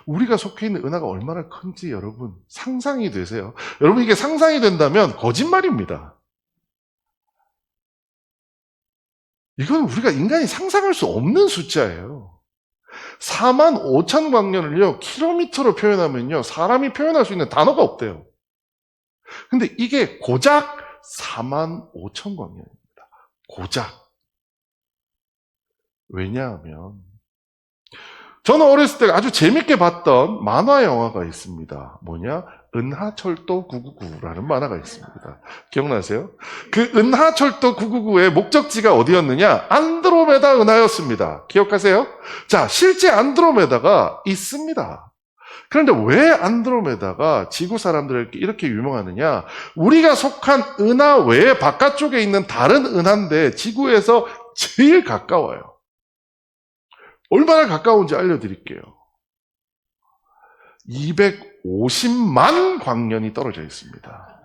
우리가 속해 있는 은하가 얼마나 큰지 여러분 상상이 되세요? 여러분, 이게 상상이 된다면 거짓말입니다. 이건 우리가 인간이 상상할 수 없는 숫자예요. 45,000광년을요 킬로미터로 표현하면요 사람이 표현할 수 있는 단어가 없대요. 근데 이게 고작 45,000광년입니다. 고작. 왜냐하면 저는 어렸을 때 아주 재밌게 봤던 만화 영화가 있습니다. 뭐냐? 은하철도 999라는 만화가 있습니다. 기억나세요? 그 은하철도 999의 목적지가 어디였느냐? 안드로메다 은하였습니다. 기억하세요? 자, 실제 안드로메다가 있습니다. 그런데 왜 안드로메다가 지구 사람들에게 이렇게 유명하느냐? 우리가 속한 은하 외에 바깥쪽에 있는 다른 은하인데 지구에서 제일 가까워요. 얼마나 가까운지 알려드릴게요. 250만 광년이 떨어져 있습니다.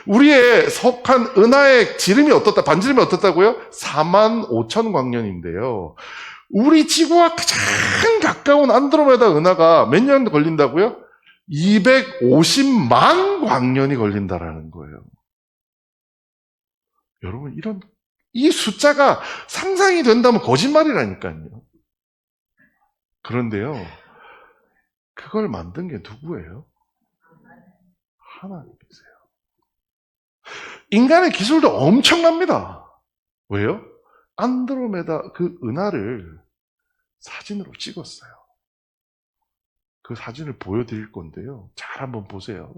우리의 속한 은하의 지름이 어떻다, 반지름이 어떻다고요? 45,000광년인데요. 우리 지구와 가장 가까운 안드로메다 은하가 몇 년 걸린다고요? 250만 광년이 걸린다라는 거예요. 여러분, 이 숫자가 상상이 된다면 거짓말이라니까요. 그런데요, 그걸 만든 게 누구예요? 하나님이세요. 인간의 기술도 엄청납니다. 왜요? 안드로메다 그 은하를 사진으로 찍었어요. 그 사진을 보여드릴 건데요. 잘 한번 보세요.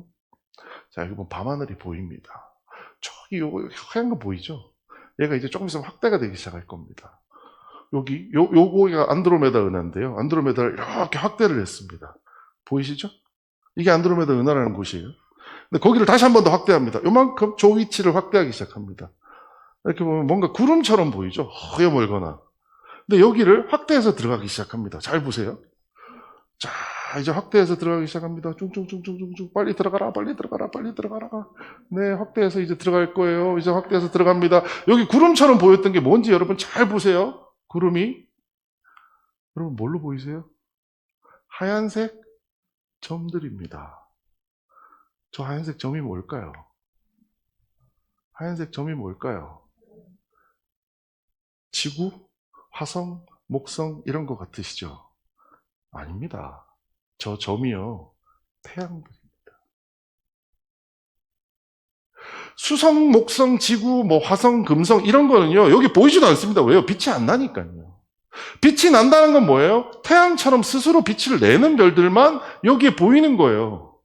자, 여기 보면 밤하늘이 보입니다. 저기 요거 하얀 거 보이죠? 얘가 이제 조금 있으면 확대가 되기 시작할 겁니다. 요거가 안드로메다 은하인데요. 안드로메다를 이렇게 확대를 했습니다. 보이시죠? 이게 안드로메다 은하라는 곳이에요. 근데 거기를 다시 한 번 더 확대합니다. 요만큼 저 위치를 확대하기 시작합니다. 이렇게 보면 뭔가 구름처럼 보이죠? 허여 멀거나. 근데 여기를 확대해서 들어가기 시작합니다. 잘 보세요. 자, 이제 확대해서 들어가기 시작합니다. 쭝쭝쭝쭝쭝 빨리 들어가라, 빨리 들어가라, 빨리 들어가라. 네, 확대해서 이제 들어갈 거예요. 이제 확대해서 들어갑니다. 여기 구름처럼 보였던 게 뭔지 여러분 잘 보세요. 구름이. 여러분 뭘로 보이세요? 하얀색 점들입니다. 저 하얀색 점이 뭘까요? 하얀색 점이 뭘까요? 지구, 화성, 목성 이런 것 같으시죠? 아닙니다. 저 점이요, 태양들입니다. 수성, 목성, 지구, 화성, 금성 이런 거는요 여기 보이지도 않습니다. 왜요? 빛이 안 나니까요. 빛이 난다는 건 뭐예요? 태양처럼 스스로 빛을 내는 별들만 여기에 보이는 거예요.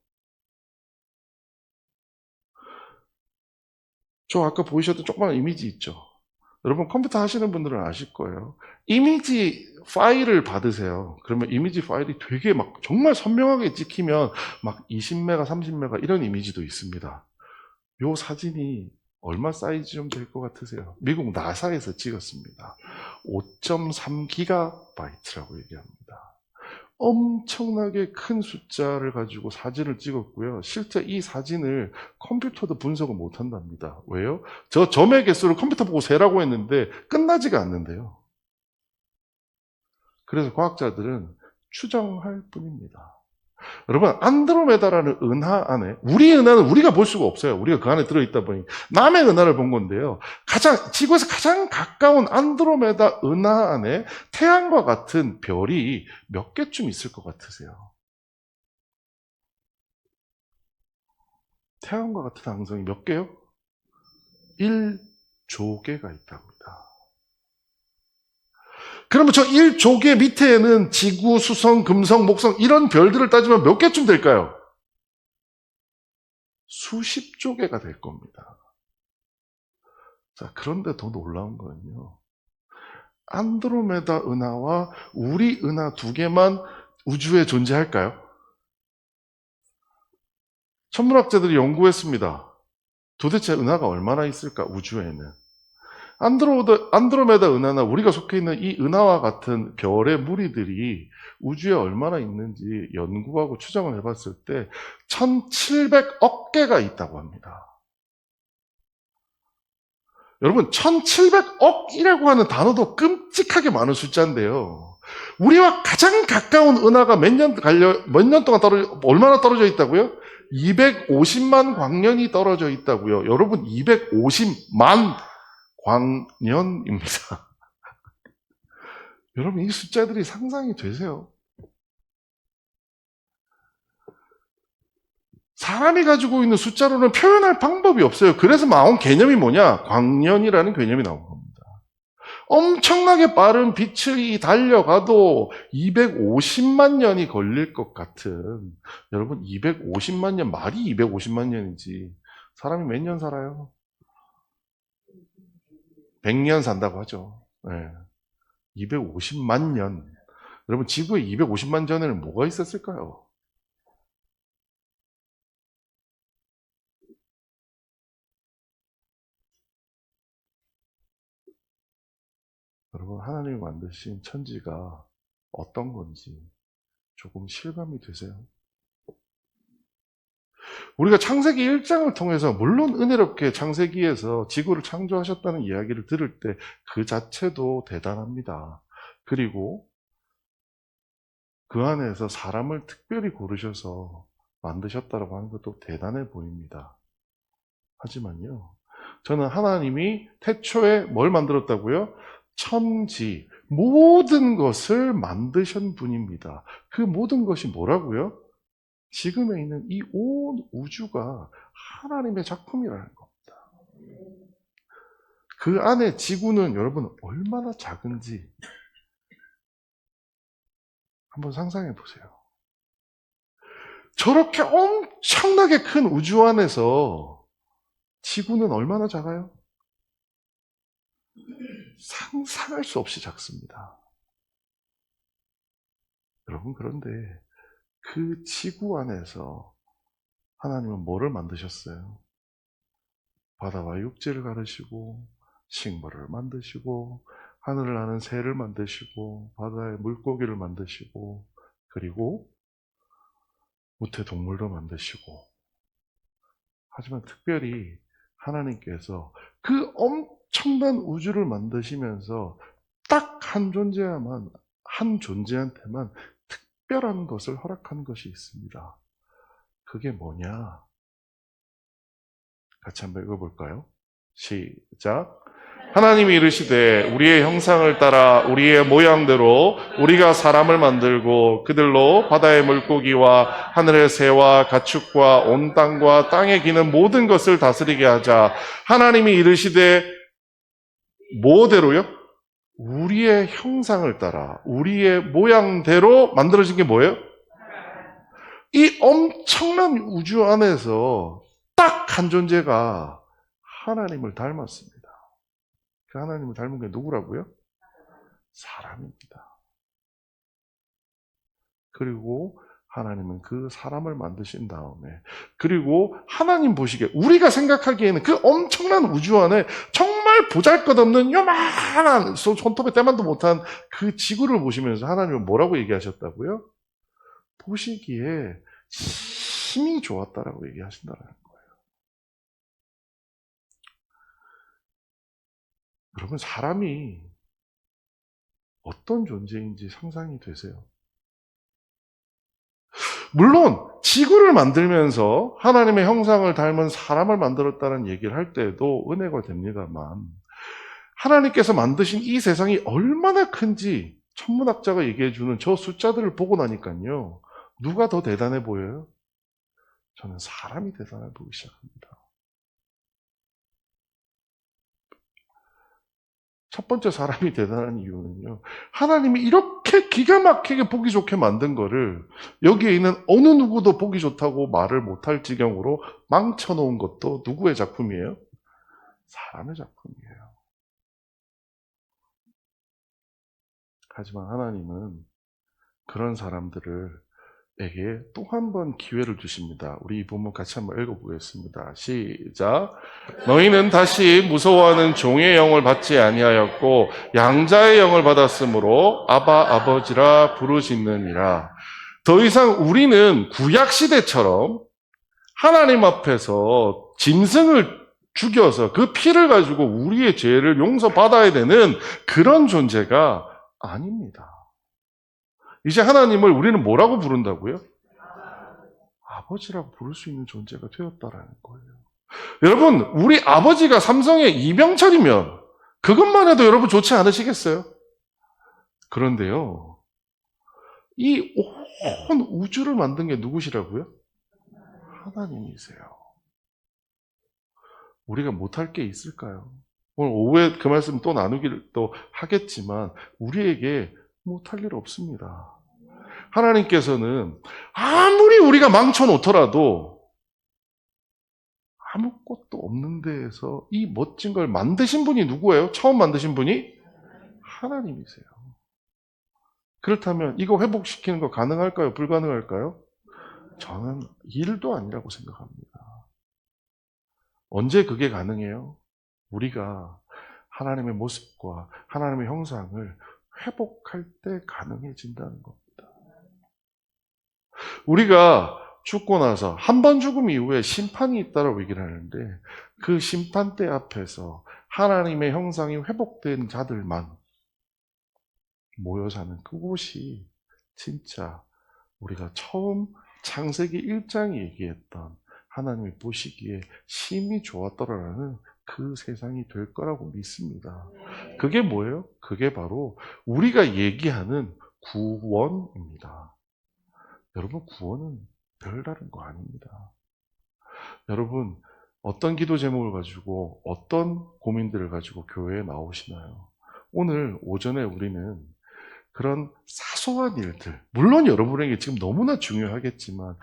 저 아까 보이셨던 조그마한 이미지 있죠? 여러분 컴퓨터 하시는 분들은 아실 거예요. 이미지 파일을 받으세요. 그러면 이미지 파일이 되게 정말 선명하게 찍히면 20메가, 30메가 이런 이미지도 있습니다. 요 사진이 얼마 사이즈 좀 될 것 같으세요? 미국 나사에서 찍었습니다. 5.3기가바이트라고 얘기합니다. 엄청나게 큰 숫자를 가지고 사진을 찍었고요. 실제 이 사진을 컴퓨터도 분석을 못 한답니다. 왜요? 저 점의 개수를 컴퓨터 보고 세라고 했는데 끝나지가 않는데요. 그래서 과학자들은 추정할 뿐입니다. 여러분, 안드로메다라는 은하 안에, 우리 은하는 우리가 볼 수가 없어요. 우리가 그 안에 들어있다 보니 남의 은하를 본 건데요. 지구에서 가장 가까운 안드로메다 은하 안에 태양과 같은 별이 몇 개쯤 있을 것 같으세요? 태양과 같은 항성이 몇 개요? 1조 개가 있답니다. 그러면 저 1조 개 밑에는 지구, 수성, 금성, 목성 이런 별들을 따지면 몇 개쯤 될까요? 수십조 개가 될 겁니다. 자, 그런데 더 놀라운 거는요. 안드로메다 은하와 우리 은하 두 개만 우주에 존재할까요? 천문학자들이 연구했습니다. 도대체 은하가 얼마나 있을까, 우주에는. 안드로메다 은하나 우리가 속해 있는 이 은하와 같은 별의 무리들이 우주에 얼마나 있는지 연구하고 추정을 해봤을 때 1700억 개가 있다고 합니다. 여러분, 1700억이라고 하는 단어도 끔찍하게 많은 숫자인데요. 우리와 가장 가까운 은하가 몇 년 동안 얼마나 떨어져 있다고요? 250만 광년이 떨어져 있다고요. 여러분, 250만 광년입니다. 여러분, 이 숫자들이 상상이 되세요? 사람이 가지고 있는 숫자로는 표현할 방법이 없어요. 그래서 나온 개념이 뭐냐? 광년이라는 개념이 나온 겁니다. 엄청나게 빠른 빛이 달려가도 250만 년이 걸릴 것 같은, 여러분, 250만 년, 말이 250만 년이지 사람이 몇 년 살아요? 100년 산다고 하죠. 네. 250만 년. 여러분, 지구에 250만 전에는 뭐가 있었을까요? 여러분, 하나님이 만드신 천지가 어떤 건지 조금 실감이 되세요? 우리가 창세기 1장을 통해서 물론 은혜롭게 창세기에서 지구를 창조하셨다는 이야기를 들을 때 그 자체도 대단합니다. 그리고 그 안에서 사람을 특별히 고르셔서 만드셨다고 하는 것도 대단해 보입니다. 하지만요, 저는 하나님이 태초에 뭘 만들었다고요? 천지, 모든 것을 만드신 분입니다. 그 모든 것이 뭐라고요? 지금에 있는 이 온 우주가 하나님의 작품이라는 겁니다. 그 안에 지구는 여러분 얼마나 작은지 한번 상상해 보세요. 저렇게 엄청나게 큰 우주 안에서 지구는 얼마나 작아요? 상상할 수 없이 작습니다. 여러분, 그런데 그 지구 안에서 하나님은 뭐를 만드셨어요? 바다와 육지를 가르시고 식물을 만드시고 하늘을 나는 새를 만드시고 바다의 물고기를 만드시고 그리고 무태 동물도 만드시고, 하지만 특별히 하나님께서 그 엄청난 우주를 만드시면서 딱 한 존재한테만 특별한 것을 허락한 것이 있습니다. 그게 뭐냐? 같이 한번 읽어볼까요? 시작. 하나님이 이르시되 우리의 형상을 따라 우리의 모양대로 우리가 사람을 만들고 그들로 바다의 물고기와 하늘의 새와 가축과 온 땅과 땅에 기는 모든 것을 다스리게 하자. 하나님이 이르시되 뭐대로요? 우리의 형상을 따라 우리의 모양대로 만들어진 게 뭐예요? 이 엄청난 우주 안에서 딱 한 존재가 하나님을 닮았습니다. 그 하나님을 닮은 게 누구라고요? 사람입니다. 그리고 하나님은 그 사람을 만드신 다음에, 그리고 하나님 보시기에 우리가 생각하기에는 그 엄청난 우주 안에 정말 보잘것없는 요만한 손톱에 때만도 못한 그 지구를 보시면서 하나님은 뭐라고 얘기하셨다고요? 보시기에 힘이 좋았다라고 얘기하신다는 거예요. 여러분, 사람이 어떤 존재인지 상상이 되세요? 물론 지구를 만들면서 하나님의 형상을 닮은 사람을 만들었다는 얘기를 할 때에도 은혜가 됩니다만, 하나님께서 만드신 이 세상이 얼마나 큰지 천문학자가 얘기해주는 저 숫자들을 보고 나니까요, 누가 더 대단해 보여요? 저는 사람이 대단해 보이기 시작합니다. 첫 번째 사람이 대단한 이유는요, 하나님이 이렇게 기가 막히게 보기 좋게 만든 거를 여기에 있는 어느 누구도 보기 좋다고 말을 못할 지경으로 망쳐놓은 것도 누구의 작품이에요? 사람의 작품이에요. 하지만 하나님은 그런 사람들에게 또 한 번 기회를 주십니다. 우리 이 부분 같이 한번 읽어보겠습니다. 시작. 너희는 다시 무서워하는 종의 영을 받지 아니하였고 양자의 영을 받았으므로 아바 아버지라 부르짖느니라. 더 이상 우리는 구약 시대처럼 하나님 앞에서 짐승을 죽여서 그 피를 가지고 우리의 죄를 용서받아야 되는 그런 존재가 아닙니다. 이제 하나님을 우리는 뭐라고 부른다고요? 아버지라고 부를 수 있는 존재가 되었다라는 거예요. 여러분, 우리 아버지가 삼성의 이병철이면 그것만 해도 여러분 좋지 않으시겠어요? 그런데요, 이 온 우주를 만든 게 누구시라고요? 하나님이세요. 우리가 못할 게 있을까요? 오늘 오후에 그 말씀 또 나누기를 또 하겠지만 우리에게 못할 일 없습니다. 하나님께서는 아무리 우리가 망쳐놓더라도 아무것도 없는 데에서 이 멋진 걸 만드신 분이 누구예요? 처음 만드신 분이 하나님이세요. 그렇다면 이거 회복시키는 거 가능할까요? 불가능할까요? 저는 일도 아니라고 생각합니다. 언제 그게 가능해요? 우리가 하나님의 모습과 하나님의 형상을 회복할 때 가능해진다는 겁니다. 우리가 죽고 나서 한 번 죽음 이후에 심판이 있다고 얘기를 하는데 그 심판대 앞에서 하나님의 형상이 회복된 자들만 모여 사는 그곳이 진짜 우리가 처음 창세기 1장이 얘기했던 하나님이 보시기에 심히 좋았더라라는 그 세상이 될 거라고 믿습니다. 그게 뭐예요? 그게 바로 우리가 얘기하는 구원입니다. 여러분, 구원은 별다른 거 아닙니다. 여러분, 어떤 기도 제목을 가지고 어떤 고민들을 가지고 교회에 나오시나요? 오늘 오전에 우리는 그런 사소한 일들, 물론 여러분에게 지금 너무나 중요하겠지만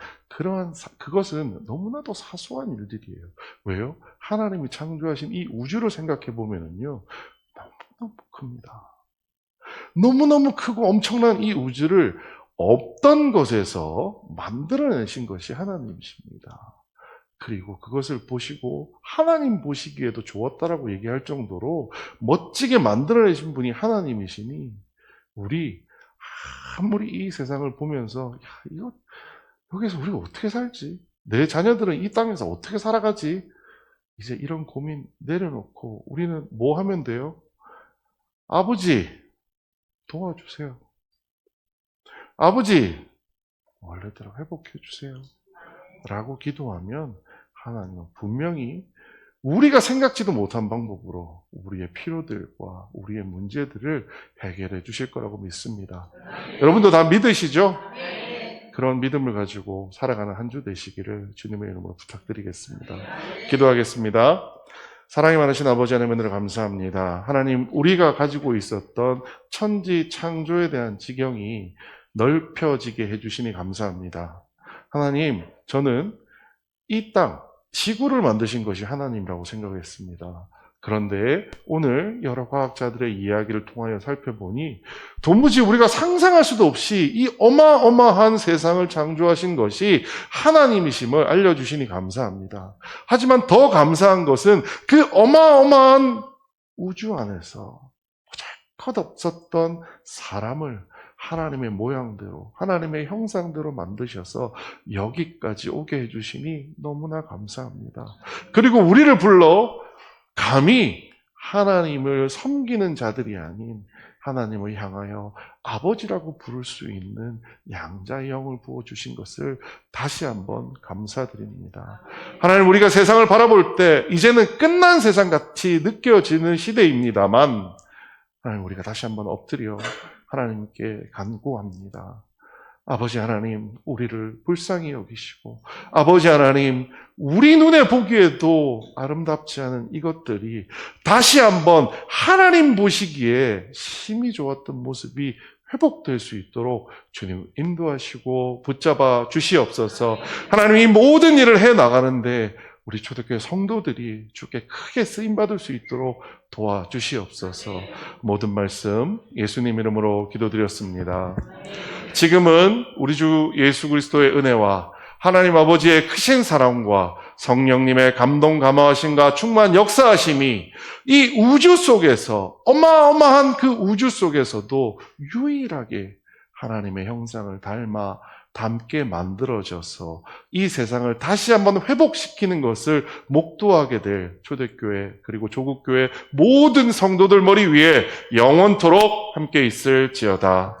그것은 너무나도 사소한 일들이에요. 왜요? 하나님이 창조하신 이 우주를 생각해 보면은요, 너무너무 큽니다. 너무너무 크고 엄청난 이 우주를 없던 것에서 만들어내신 것이 하나님이십니다. 그리고 그것을 보시고 하나님 보시기에도 좋았다라고 얘기할 정도로 멋지게 만들어내신 분이 하나님이시니 우리 아무리 이 세상을 보면서 이거 여기서 우리가 어떻게 살지? 내 자녀들은 이 땅에서 어떻게 살아가지? 이제 이런 고민 내려놓고 우리는 뭐 하면 돼요? 아버지, 도와주세요. 아버지, 원래대로 회복해 주세요. 라고 기도하면 하나님은 분명히 우리가 생각지도 못한 방법으로 우리의 필요들과 우리의 문제들을 해결해 주실 거라고 믿습니다. 여러분도 다 믿으시죠? 그런 믿음을 가지고 살아가는 한 주 되시기를 주님의 이름으로 부탁드리겠습니다. 기도하겠습니다. 사랑이 많으신 아버지 하나님을 감사합니다. 하나님, 우리가 가지고 있었던 천지 창조에 대한 지경이 넓혀지게 해주시니 감사합니다. 하나님, 저는 이 땅, 지구를 만드신 것이 하나님이라고 생각했습니다. 그런데 오늘 여러 과학자들의 이야기를 통하여 살펴보니 도무지 우리가 상상할 수도 없이 이 어마어마한 세상을 창조하신 것이 하나님이심을 알려주시니 감사합니다. 하지만 더 감사한 것은 그 어마어마한 우주 안에서 보잘것 없었던 사람을 하나님의 모양대로, 하나님의 형상대로 만드셔서 여기까지 오게 해주시니 너무나 감사합니다. 그리고 우리를 불러 감히 하나님을 섬기는 자들이 아닌 하나님을 향하여 아버지라고 부를 수 있는 양자의 영을 부어주신 것을 다시 한번 감사드립니다. 하나님, 우리가 세상을 바라볼 때 이제는 끝난 세상같이 느껴지는 시대입니다만, 하나님, 우리가 다시 한번 엎드려 하나님께 간구합니다. 아버지 하나님, 우리를 불쌍히 여기시고, 아버지 하나님, 우리 눈에 보기에도 아름답지 않은 이것들이 다시 한번 하나님 보시기에 심히 좋았던 모습이 회복될 수 있도록 주님 인도하시고 붙잡아 주시옵소서. 하나님, 이 모든 일을 해나가는데 우리 초대교회 성도들이 주께 크게 쓰임받을 수 있도록 도와주시옵소서. 모든 말씀 예수님 이름으로 기도드렸습니다. 지금은 우리 주 예수 그리스도의 은혜와 하나님 아버지의 크신 사랑과 성령님의 감동 감화하심과 충만 역사하심이 이 우주 속에서, 어마어마한 그 우주 속에서도 유일하게 하나님의 형상을 닮게 만들어져서 이 세상을 다시 한번 회복시키는 것을 목도하게 될 초대교회 그리고 조국교회 모든 성도들 머리 위에 영원토록 함께 있을지어다.